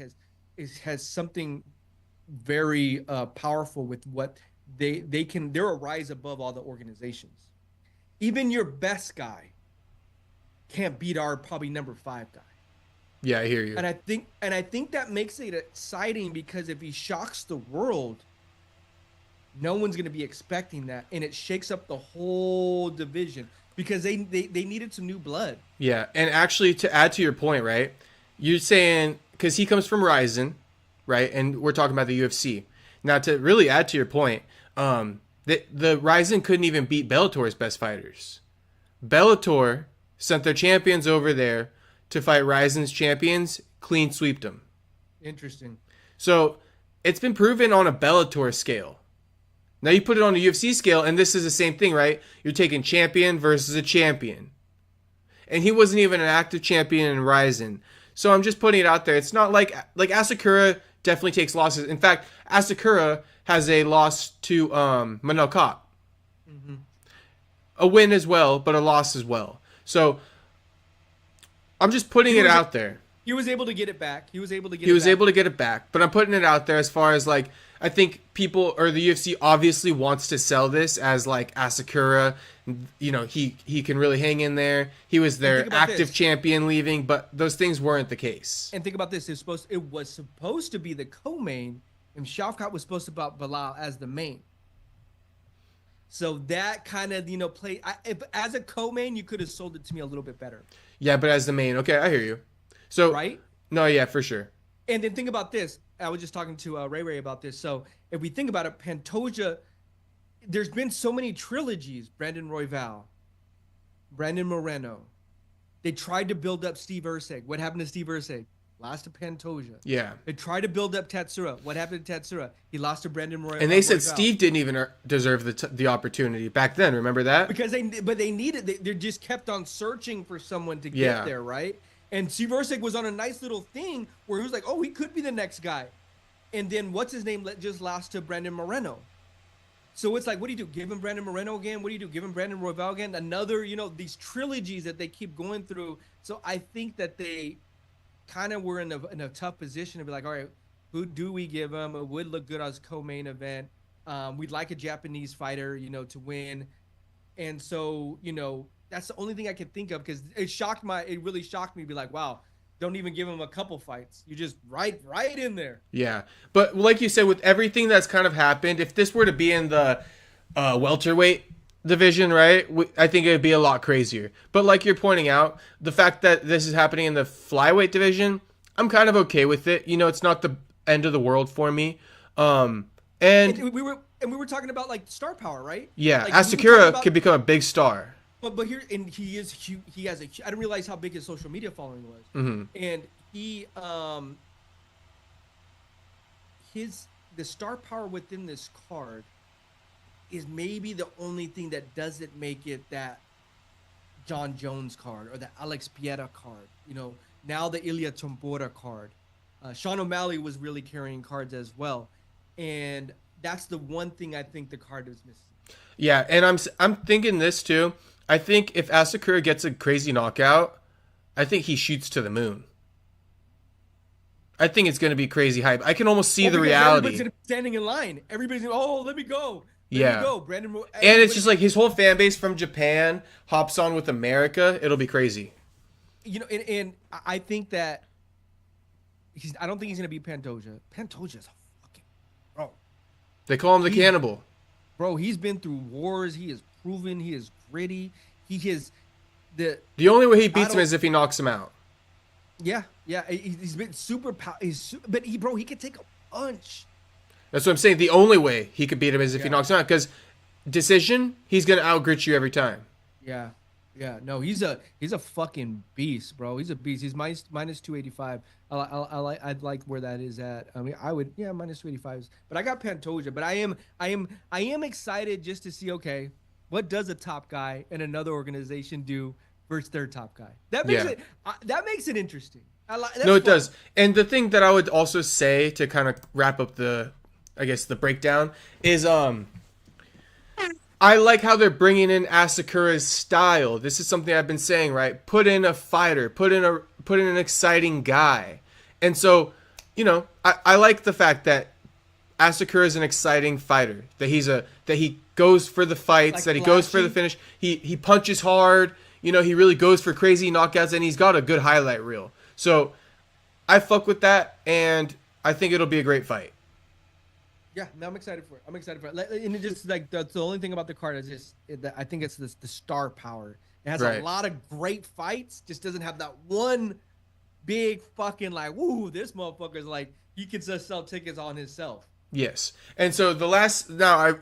has something very powerful with what they can. They're a rise above all the organizations. Even your best guy can't beat our probably number 5 guy. Yeah, I hear you. And I think that makes it exciting, because if he shocks the world, no one's going to be expecting that, and it shakes up the whole division, because they needed some new blood. Yeah, and actually, to add to your point, right? You're saying, because he comes from Ryzen, right? And we're talking about the UFC. Now, to really add to your point, the Ryzen couldn't even beat Bellator's best fighters. Bellator sent their champions over there to fight Ryzen's champions, clean sweeped them. Interesting. So it's been proven on a Bellator scale. Now you put it on a UFC scale, and this is the same thing, right? You're taking champion versus a champion. And he wasn't even an active champion in Ryzen. So I'm just putting it out there. It's not like Asakura definitely takes losses. In fact, Asakura has a loss to Manel Kape. A win as well, but a loss as well. So I'm just putting it out there. He was able to get it back. He was able to get it back. But I'm putting it out there as far as like, I think people or the UFC obviously wants to sell this as like Asakura. You know, he can really hang in there. He was their active champion leaving, but those things weren't the case. And think about this: it was supposed to be the co-main, and Shavkat was supposed to be Bilal as the main. So that kind of, you know, if as a co-main, you could have sold it to me a little bit better. Yeah, but as the main, okay, I hear you. So right? No, yeah, for sure. And then think about this. I was just talking to Ray about this. So if we think about it, Pantoja, there's been so many trilogies. Brandon Royval, Brandon Moreno. They tried to build up Steve Erceg. What happened to Steve Erceg? Lost to Pantoja. Yeah. They tried to build up Tatsura. What happened to Tatsura? He lost to Brandon Royval. And they said Steve didn't even deserve the opportunity back then. Remember that? Because they needed. They just kept on searching for someone to get there, right? And Steve Erceg was on a nice little thing where he was like, oh, he could be the next guy. And then what's his name just lost to Brandon Moreno. So it's like, what do you do? Give him Brandon Moreno again? What do you do? Give him Brandon Royval again? Another, you know, these trilogies that they keep going through. So I think that they kind of were in a tough position to be like, all right, who do we give him? It would look good as co-main event. We'd like a Japanese fighter, you know, to win. And so, you know, that's the only thing I can think of, because it really shocked me to be like, wow, don't even give him a couple fights. You just right in there. Yeah. But like you said, with everything that's kind of happened, if this were to be in the welterweight division, right, I think it would be a lot crazier. But like you're pointing out, the fact that this is happening in the flyweight division, I'm kind of okay with it. You know, it's not the end of the world for me. And we were talking about like star power, right? Yeah, like, Asakura could become a big star. But here, and he has I didn't realize how big his social media following was. Mm-hmm. And he the star power within this card is maybe the only thing that doesn't make it that John Jones card or the Alex Pieta card. You know, now the Ilya Tombora card. Sean O'Malley was really carrying cards as well, and that's the one thing I think the card is missing. Yeah, and I'm thinking this too. I think if Asakura gets a crazy knockout, I think he shoots to the moon. I think it's going to be crazy hype. I can almost see the reality. Everybody's going to be standing in line. Everybody's going to, oh, let me go. Let me go. Brandon. And it's just like his whole fan base from Japan hops on with America. It'll be crazy. You know, and I think that I don't think he's going to beat Pantoja. Pantoja's a fucking bro. They call him the cannibal. Bro, he's been through wars. He is proven. He is gritty. He is the only way he beats him is if he knocks him out. Yeah. He's been super power. But he could take a punch. That's what I'm saying. The only way he could beat him is if he knocks him out. Because decision, he's gonna outgrit you every time. Yeah. No, he's a fucking beast, bro. He's a beast. He's minus 285. I'd like where that is at. I mean, I would minus 285. But I got Pantoja. But I am excited just to see, okay, what does a top guy in another organization do versus their top guy? That makes it interesting. No, it does. And the thing that I would also say to kind of wrap up the breakdown is I like how they're bringing in Asakura's style. This is something I've been saying, right? Put in a fighter, put in an exciting guy. And so, you know, I like the fact that Asakura is an exciting fighter. That he goes for the fights, that he goes for the finish. He punches hard. You know, he really goes for crazy knockouts, and he's got a good highlight reel. So I fuck with that, and I think it'll be a great fight. Yeah, no, I'm excited for it. And it just like that's the only thing about the card is just I think it's the star power. It has a lot of great fights, just doesn't have that one big fucking like, woo, this motherfucker's like he can just sell tickets on himself. Yes. And so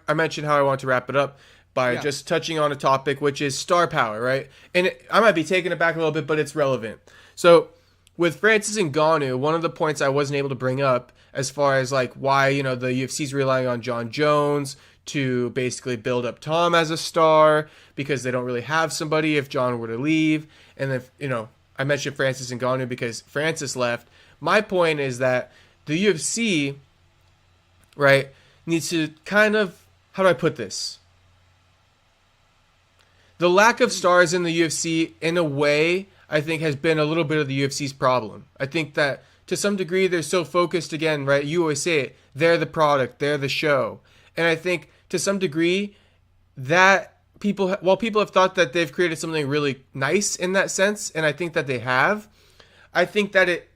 I mentioned how I want to wrap it up by just touching on a topic, which is star power, right? And I might be taking it back a little bit, but it's relevant. So with Francis Ngannou, one of the points I wasn't able to bring up as far as like why, you know, the UFC's relying on John Jones to basically build up Tom as a star because they don't really have somebody if John were to leave. And if, you know, I mentioned Francis Ngannou because Francis left. My point is that the UFC, right, needs to kind of, how do I put this? The lack of stars in the UFC, in a way, I think has been a little bit of the UFC's problem. I think that to some degree they're so focused again, right? You always say it, they're the product, they're the show. And I think to some degree that while people have thought that they've created something really nice in that sense, and I think that they have, I think that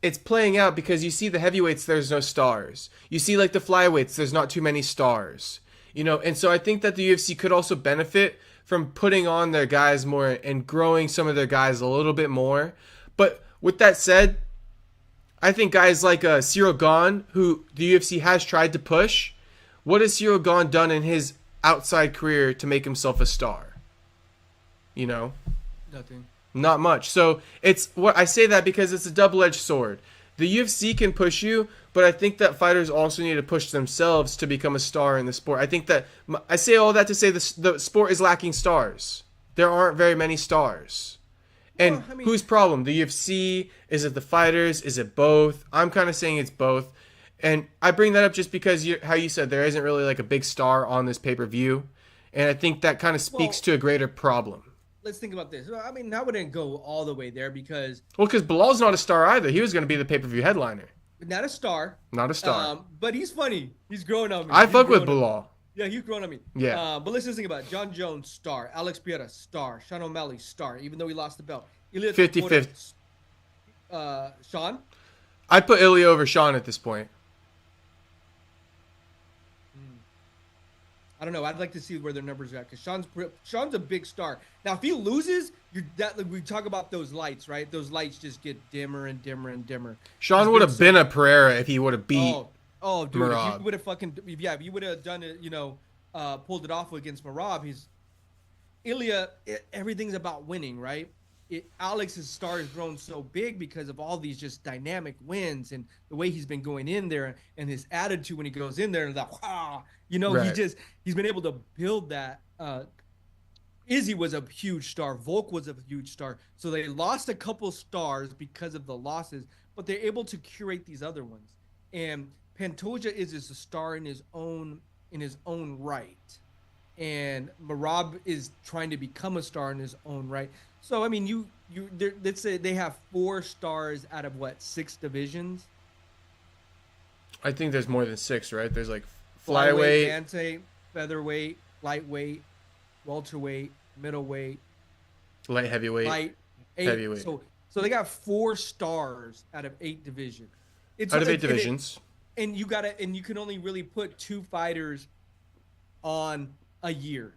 it's playing out because you see the heavyweights, there's no stars. You see like the flyweights, there's not too many stars. And so I think that the UFC could also benefit from putting on their guys more and growing some of their guys a little bit more. But with that said, I think guys like Cyril Gane, who the UFC has tried to push, what has Cyril Gane done in his outside career to make himself a star? Nothing. Not much. So it's what I say that because it's a double-edged sword. The UFC can push you, but I think that fighters also need to push themselves to become a star in the sport. I think that I say all that to say the sport is lacking stars. There aren't very many stars. And whose problem? The UFC? Is it the fighters? Is it both? I'm kind of saying it's both. And I bring that up just because how you said there isn't really like a big star on this pay-per-view. And I think that kind of speaks to a greater problem. Let's think about this. I mean, I wouldn't go all the way there because... Well, because Bilal's not a star either. He was going to be the pay-per-view headliner. Not a star. Not a star. But he's funny. He's growing on me. I fuck with Bilal. Yeah, he's growing on me. Yeah. But let's just think about it. John Jones, star. Alex Pereira, star. Sean O'Malley, star. Even though he lost the belt. 50-50. Sean? I'd put Ilya over Sean at this point. I don't know. I'd like to see where their numbers are at because Sean's a big star. Now, if he loses, we talk about those lights, right? Those lights just get dimmer and dimmer and dimmer. Sean would have been a Pereira if he would have beat. Dude, Merab. if you would have if you would have done it, pulled it off against Merab. Ilya. Everything's about winning, right? Alex's star has grown so big because of all these just dynamic wins and the way he's been going in there and his attitude when he goes in there and that, right. He's been able to build that. Izzy was a huge star. Volk was a huge star. So they lost a couple stars because of the losses, but they're able to curate these other ones. And Pantoja is a star in his own right. And Merab is trying to become a star in his own right. So I mean, let's say they have 4 stars out of 6 divisions. I think there's more than 6, right? There's like flyweight, featherweight, lightweight, welterweight, middleweight, light heavyweight, heavyweight. So they got 4 stars out of 8 divisions. Out of 8 divisions. And you can only really put 2 fighters on a year.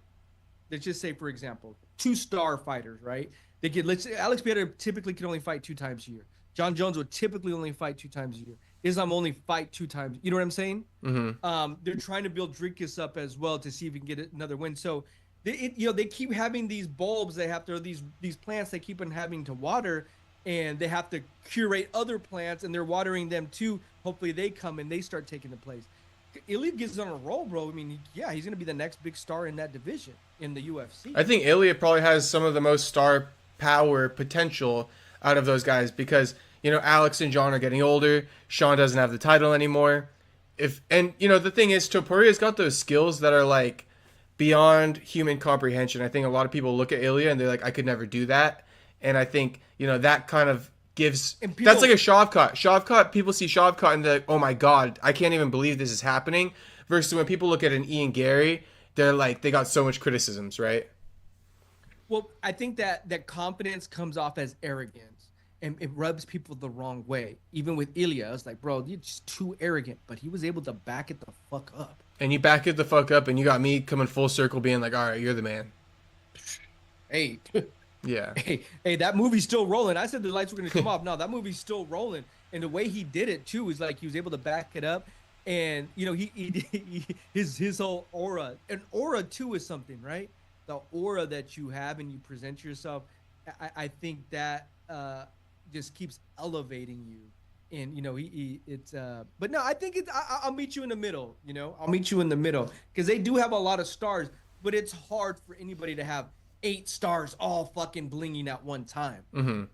Let's just say, for example, 2 star fighters, right? Alex Pereira typically can only fight 2 times a year. John Jones would typically only fight 2 times a year. Islam only fight 2 times. You know what I'm saying? Mm-hmm. They're trying to build Drinkus up as well to see if he can get another win. So they keep having these bulbs they have to, these plants they keep on having to water, and they have to curate other plants, and they're watering them too. Hopefully they come and they start taking the place. Ilya gets on a roll, bro. I mean, yeah, he's going to be the next big star in that division in the UFC. I think Ilya probably has some of the most star power potential out of those guys because, Alex and John are getting older. Sean doesn't have the title anymore. The thing is, Topuria has got those skills that are like beyond human comprehension. I think a lot of people look at Ilya and they're like, I could never do that. And I think, that kind of gives that's like a Shavkat. People see Shavkat and they're like, oh my God, I can't even believe this is happening. Versus when people look at an Ian Garry, they're like, they got so much criticisms, right? Well, I think that confidence comes off as arrogance, and it rubs people the wrong way. Even with Ilya, it's like, bro, you're just too arrogant, but he was able to back it the fuck up. And you back it the fuck up, and you got me coming full circle being like, all right, you're the man. Hey. Yeah. Hey, that movie's still rolling. I said the lights were going to come off. No, that movie's still rolling. And the way he did it, too, is like he was able to back it up. And, his whole aura. And aura, too, is something, right? The aura that you have and you present yourself, I think that just keeps elevating you. And, but no, I think I'll meet you in the middle, I'll meet you in the middle. Because they do have a lot of stars, but it's hard for anybody to have 8 stars all fucking blinging at one time. Mm-hmm.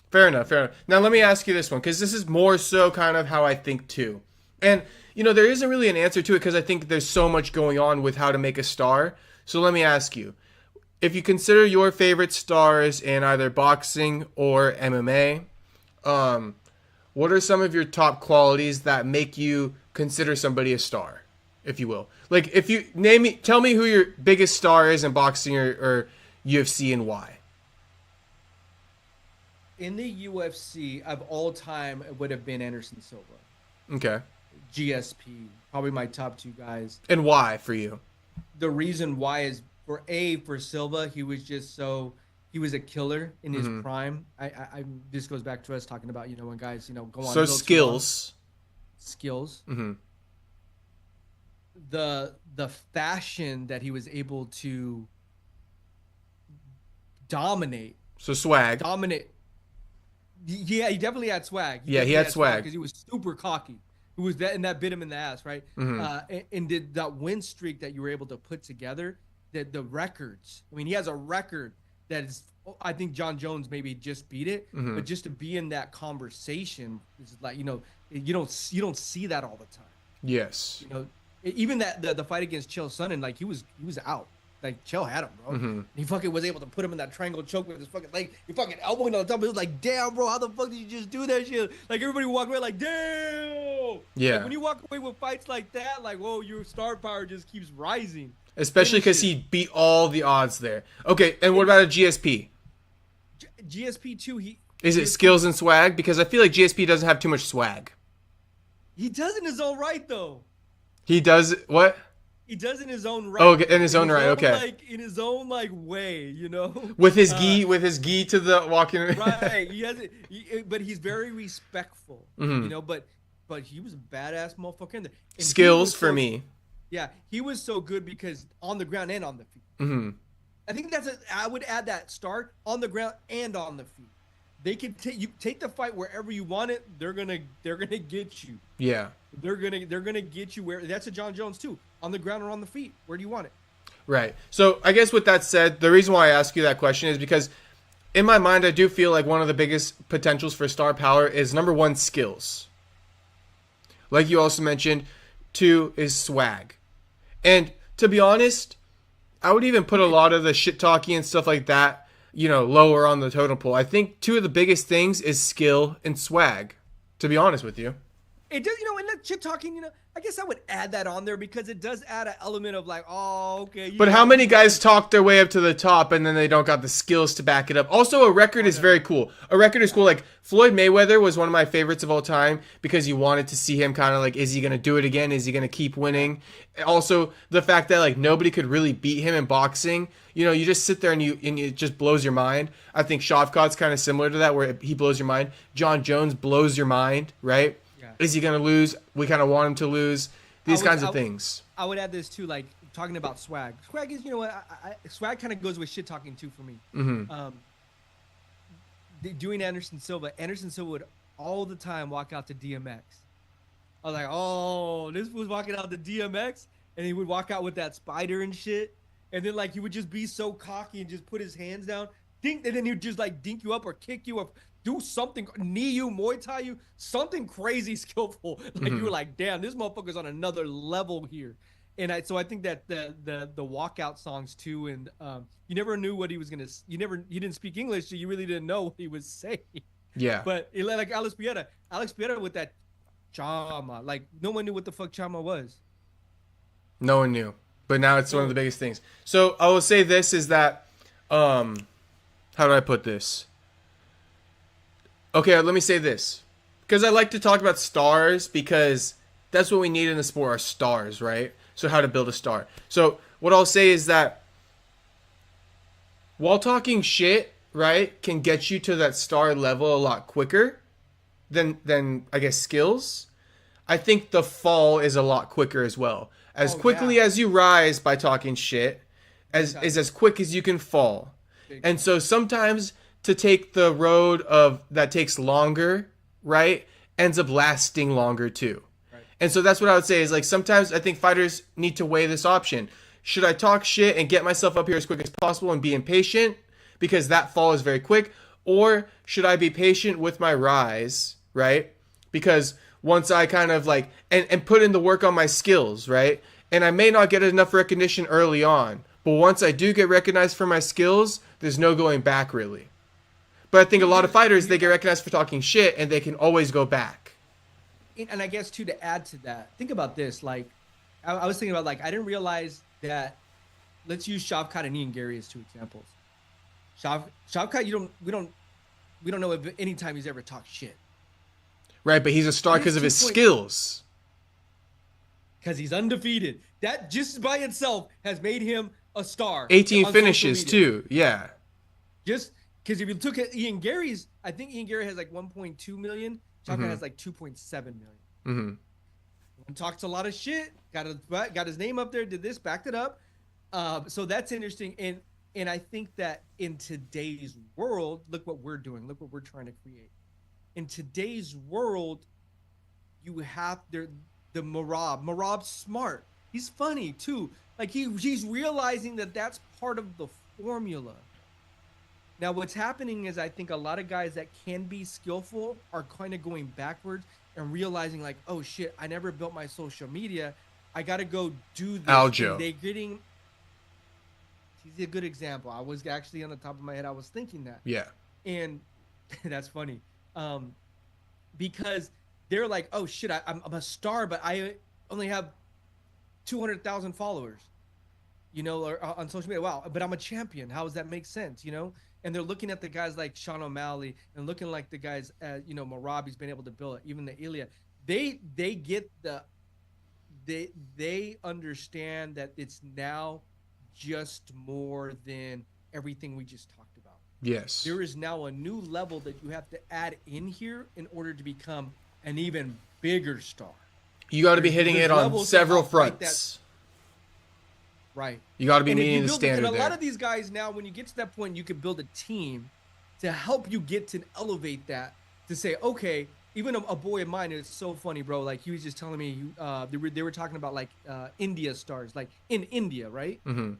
Fair enough. Now, let me ask you this one, because this is more so kind of how I think, too. And, there isn't really an answer to it because I think there's so much going on with how to make a star. So let me ask you, if you consider your favorite stars in either boxing or MMA, what are some of your top qualities that make you consider somebody a star, if you will? Like, if you tell me who your biggest star is in boxing or UFC and why. In the UFC of all time, it would have been Anderson Silva. Okay. GSP, probably my top two guys. And why for you? The reason why is for Silva, he was a killer in his prime. I this goes back to us talking about, when guys, go on. So skills. Mm-hmm. The fashion that he was able to dominate. So swag. Yeah, he definitely had swag. He had swag because he was super cocky. It was that bit him in the ass, right? And did that win streak that you were able to put together, the records. I mean, he has a record that is. I think John Jones maybe just beat it, but just to be in that conversation is like, you don't see that all the time. Yes. Even that the fight against Chael Sonnen, like he was out. Like Chael had him, bro. He fucking was able to put him in that triangle choke with his fucking leg. He fucking elbowing on the top. It was like, damn, bro, how the fuck did you just do that shit? Like everybody walked away like, damn. Yeah. Like, when you walk away with fights like that, like, whoa, your star power just keeps rising. Especially because he beat all the odds there. Okay, and what about a GSP? GSP too. Is it skills and swag? Because I feel like GSP doesn't have too much swag. He does in his own right, though. He does what? He does in his own right. Oh, in his own right. Okay. Like in his own way, With his gi to the walking. Right. But he's very respectful. But he was a badass motherfucker in there. And skills for me. Yeah, he was so good because on the ground and on the feet. I think I would add that start on the ground and on the feet. They can take the fight wherever you want it. They're gonna get you. Yeah. They're gonna get you where. That's a John Jones too. On the ground or on the feet. Where do you want it? Right. So I guess with that said, the reason why I ask you that question is because in my mind I do feel like one of the biggest potentials for star power is number one, skills. Like you also mentioned, two is swag. And to be honest, I would even put a lot of the shit talking and stuff like that, lower on the totem pole. I think two of the biggest things is skill and swag, to be honest with you. It does, in that shit talking, I guess I would add that on there because it does add an element of like, oh, okay. But how many guys talk their way up to the top and then they don't got the skills to back it up? Also, a record is very cool. A record is cool. Like Floyd Mayweather was one of my favorites of all time because you wanted to see him kind of like, is he going to do it again? Is he going to keep winning? Also, the fact that like nobody could really beat him in boxing. You just sit there and it just blows your mind. I think Shavkat's kind of similar to that where he blows your mind. John Jones blows your mind, right? Is he going to lose? We kind of want him to lose. These kinds of things. I would add this too, like talking about swag. Swag is, swag kind of goes with shit talking too for me. Doing Anderson Silva would all the time walk out to DMX. I was like, oh, this was walking out to DMX, and he would walk out with that spider and shit, and then like he would just be so cocky and just put his hands down, and then he would just like dink you up or kick you up. Do something, knee you, Muay Thai you, something crazy skillful. Like you were like, damn, this motherfucker's on another level here. And I think that the walkout songs too, and you never knew what he was gonna. He didn't speak English, so you really didn't know what he was saying. Yeah. But like Alex Pieta with that chama, like no one knew what the fuck chama was. No one knew, but now it's one of the biggest things. So I will say this is that, how do I put this? Okay, let me say this. Because I like to talk about stars because that's what we need in the sport are stars, right? So how to build a star. So what I'll say is that while talking shit, right, can get you to that star level a lot quicker than I guess skills. I think the fall is a lot quicker as well. As quickly as you rise by talking shit is as quick as you can fall. And so sometimes to take the road of that takes longer, right, ends up lasting longer too. Right. And so that's what I would say is like sometimes I think fighters need to weigh this option. Should I talk shit and get myself up here as quick as possible and be impatient because that fall is very quick? Or should I be patient with my rise, right? Because once I kind of like and put in the work on my skills, right? And I may not get enough recognition early on, But once I do get recognized for my skills, there's no going back really. But I think a lot of fighters, they get recognized for talking shit and they can always go back. And I guess too, to add to that, think about this. Like, I was thinking about, like, I didn't realize that. Let's use Shavkat and Ian Garry as 2 examples. Shavkat, we don't know if any time he's ever talked shit. Right, but he's a star because of his skills. Because he's undefeated. That just by itself has made him a star. 18 finishes too. Yeah. Just because if you took Ian Garry's, I think Ian Garry has like 1.2 million. Shavkat has like 2.7 million. Mm-hmm. Talks a lot of shit. Got his name up there. Did this, backed it up. So that's interesting. And I think that in today's world, look what we're doing. Look what we're trying to create. In today's world, you have the Marab. Marab's smart. He's funny too. Like he's realizing that that's part of the formula. Now what's happening is I think a lot of guys that can be skillful are kind of going backwards and realizing like, oh shit, I never built my social media. I got to go do this. Aljo. He's a good example. I was actually on the top of my head. I was thinking that. Yeah. And that's funny. Because they're like, oh shit, I'm a star, but I only have 200,000 followers, or on social media. Wow, but I'm a champion. How does that make sense? And they're looking at the guys like Sean O'Malley and looking like the guys, Marabi's been able to build it. Even the Ilya, they get they understand that it's now just more than everything we just talked about. Yes. There is now a new level that you have to add in here in order to become an even bigger star. You got to be hitting it on several fronts. Right. You got to be meeting the standard there. And a lot there. of these guys now, when you get to that point, you can build a team to help you get to elevate that, to say, okay, even a boy of mine, it's so funny, bro. Like he was just telling me, they were talking about like India stars, like in India, right? Mm-hmm.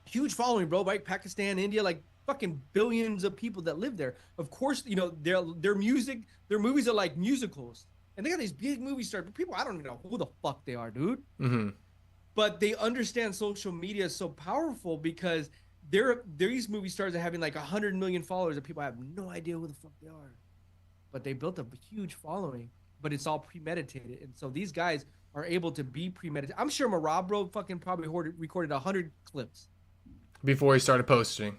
Huge following, bro, right? Pakistan, India, like fucking billions of people that live there. Of course, their music, their movies are like musicals. And they got these big movie stars, but people, I don't even know who the fuck they are, dude. Mm-hmm. But they understand social media is so powerful because these movie stars are having like 100 million followers and people have no idea who the fuck they are. But they built a huge following, but it's all premeditated. And so these guys are able to be premeditated. I'm sure Marab, bro, fucking probably recorded 100 clips. Before he started posting.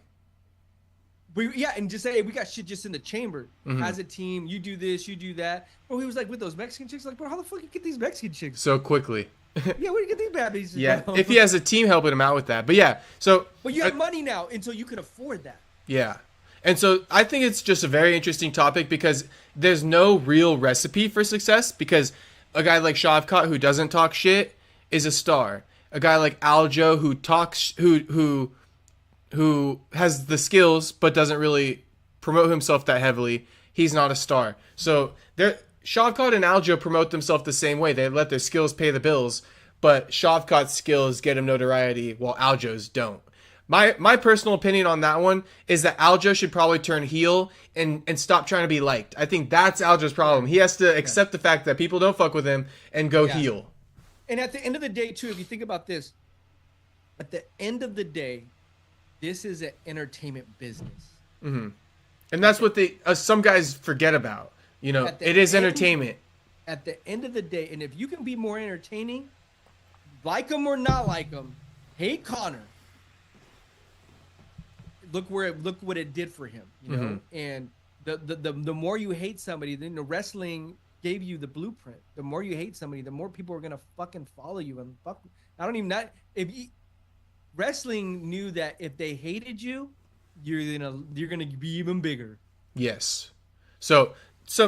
And just say, hey, we got shit just in the chamber. Mm-hmm. As a team, you do this, you do that. Bro, he was like, with those Mexican chicks, like, bro, how the fuck you get these Mexican chicks? So quickly. Yeah, where do you get these bad bitches? Yeah, if he has a team helping him out with that. But yeah, so... But you have money now, and so you can afford that. Yeah. And so I think it's just a very interesting topic because there's no real recipe for success because a guy like Shavkat who doesn't talk shit is a star. A guy like Aljo who talks... who has the skills but doesn't really promote himself that heavily, he's not a star. So Shavkat and Aljo promote themselves the same way. They let their skills pay the bills, but Shavkat's skills get him notoriety while Aljo's don't. My personal opinion on that one is that Aljo should probably turn heel and stop trying to be liked. I think that's Aljo's problem. He has to accept the fact that people don't fuck with him and go heel. And at the end of the day, too, if you think about this, at the end of the day, this is an entertainment business. Mm-hmm. And that's what some guys forget about. It is entertainment. At the end of the day, and if you can be more entertaining, like him or not like him, hate Connor. Look what it did for him, Mm-hmm. And the more you hate somebody, then the wrestling gave you the blueprint. The more you hate somebody, the more people are gonna fucking follow you and fuck. Wrestling knew that if they hated you, you're gonna be even bigger. Yes. So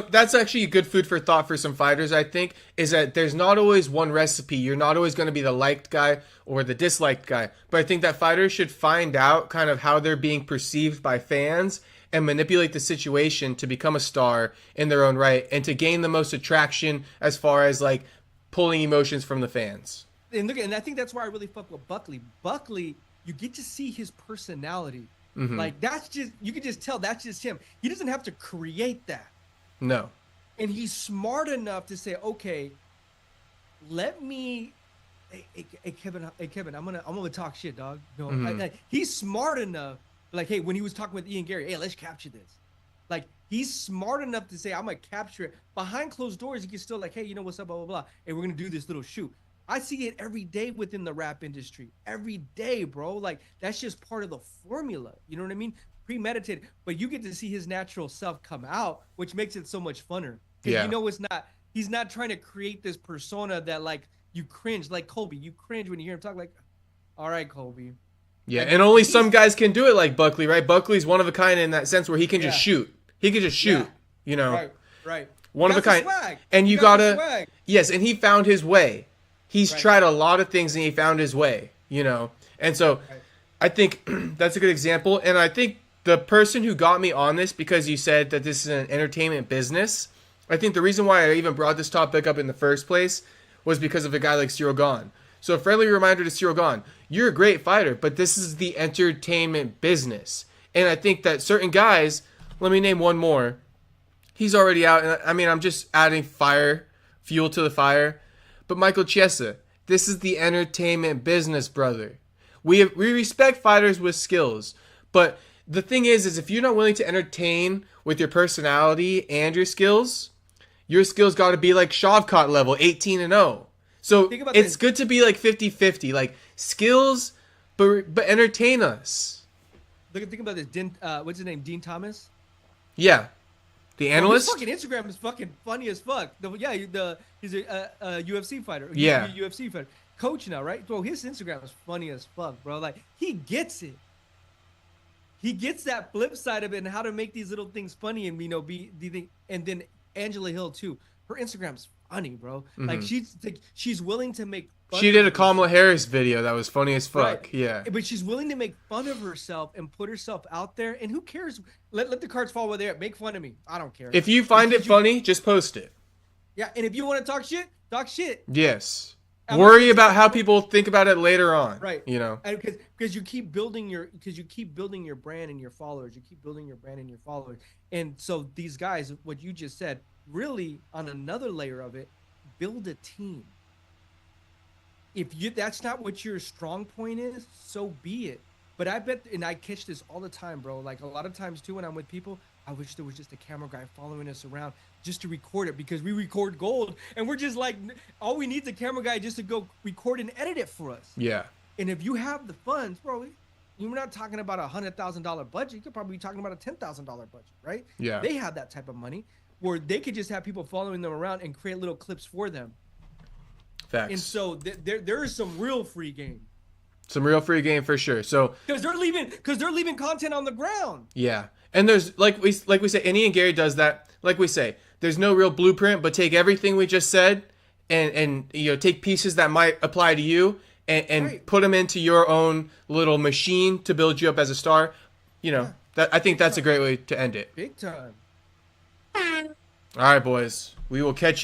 that's actually good food for thought for some fighters, I think, is that there's not always one recipe. You're not always going to be the liked guy or the disliked guy. But I think that fighters should find out kind of how they're being perceived by fans and manipulate the situation to become a star in their own right and to gain the most attraction as far as like pulling emotions from the fans. And I think that's why I really fuck with Buckley. Buckley, you get to see his personality. Mm-hmm. Like you can just tell that's just him. He doesn't have to create that. No. And he's smart enough to say, okay, let me Hey Kevin, I'm gonna talk shit, dog. You know, Mhm. he's smart enough. Like, hey, when he was talking with Ian Garry, hey, let's capture this. Like, he's smart enough to say, I'm gonna capture it behind closed doors. He can still like, hey, you know what's up, blah blah blah. Hey, we're gonna do this little shoot. I see it every day within the rap industry. Every day, bro. Like, that's just part of the formula. You know what I mean? Premeditated, but you get to see his natural self come out, which makes it so much funner. Because Yeah. you know, he's not trying to create this persona that like you cringe, like Colby. You cringe when you hear him talk, like, all right, Colby. Yeah, Like, and only some guys can do it like Buckley, right? Buckley's one of a kind in that sense where he can just Yeah. shoot. He can just shoot, Yeah. you know. Right. One of a That's the kind. swag. And you got the gotta, swag. yes, and he found his way. He's Right. tried a lot of things and he found his way, you know. And so Right. I think that's a good example. And I think the person who got me on this, because you said that this is an entertainment business, I think the reason why I even brought this topic up in the first place was because of a guy like Cyril Gahn. So a friendly reminder to Cyril Gahn, you're a great fighter, but this is the entertainment business. And I think that certain guys, let me name one more. He's already out, and I mean, I'm just adding fuel to the fire. But Michael Chiesa, this is the entertainment business, brother. We respect fighters with skills, but the thing is if you're not willing to entertain with your personality and your skills got to be like Shavkat level, 18-0. So it's good to be like 50-50, like skills, but entertain us. Think about this. What's his name? Dean Thomas. Yeah, the analyst. His fucking Instagram is fucking funny as fuck. He's a UFC fighter. Yeah, UFC fighter, coach now, right? Bro, his Instagram is funny as fuck, bro. Like, he gets it. He gets that flip side of it and how to make these little things funny and and then Angela Hill too. Her Instagram's funny, bro. Mm-hmm. Like, she's willing to make fun she of did a herself. Kamala Harris video that was funny as fuck. Right. Yeah, But she's willing to make fun of herself and put herself out there. And who cares? Let the cards fall where they're at. Make fun of me. I don't care. if you find it funny, just post it. Yeah, and if you want to talk shit. Yes. I'm Worry not- about how people think about it later on. Right. You know. And because you keep building your brand and your followers. You keep building your brand and your followers. And so these guys, what you just said, really on another layer of it, build a team. If that's not what your strong point is, so be it. But I bet, and I catch this all the time, bro. Like, a lot of times too, when I'm with people, I wish there was just a camera guy following us around just to record it, because we record gold, and we're just like, all we need is a camera guy just to go record and edit it for us. Yeah. And if you have the funds, bro, you're not talking about $100,000 budget. You could probably be talking about a $10,000 budget, right? Yeah. They have that type of money where they could just have people following them around and create little clips for them. Facts. And so there is some real free game. Some real free game for sure. So Because they're leaving content on the ground. yeah, and there's like we say, and Ian Garry does that. Like we say, there's no real blueprint, but take everything we just said, and you know, take pieces that might apply to you, and Right. put them into your own little machine to build you up as a star. You know, I think that's a great way to end it. Big time. All right, boys, we will catch you.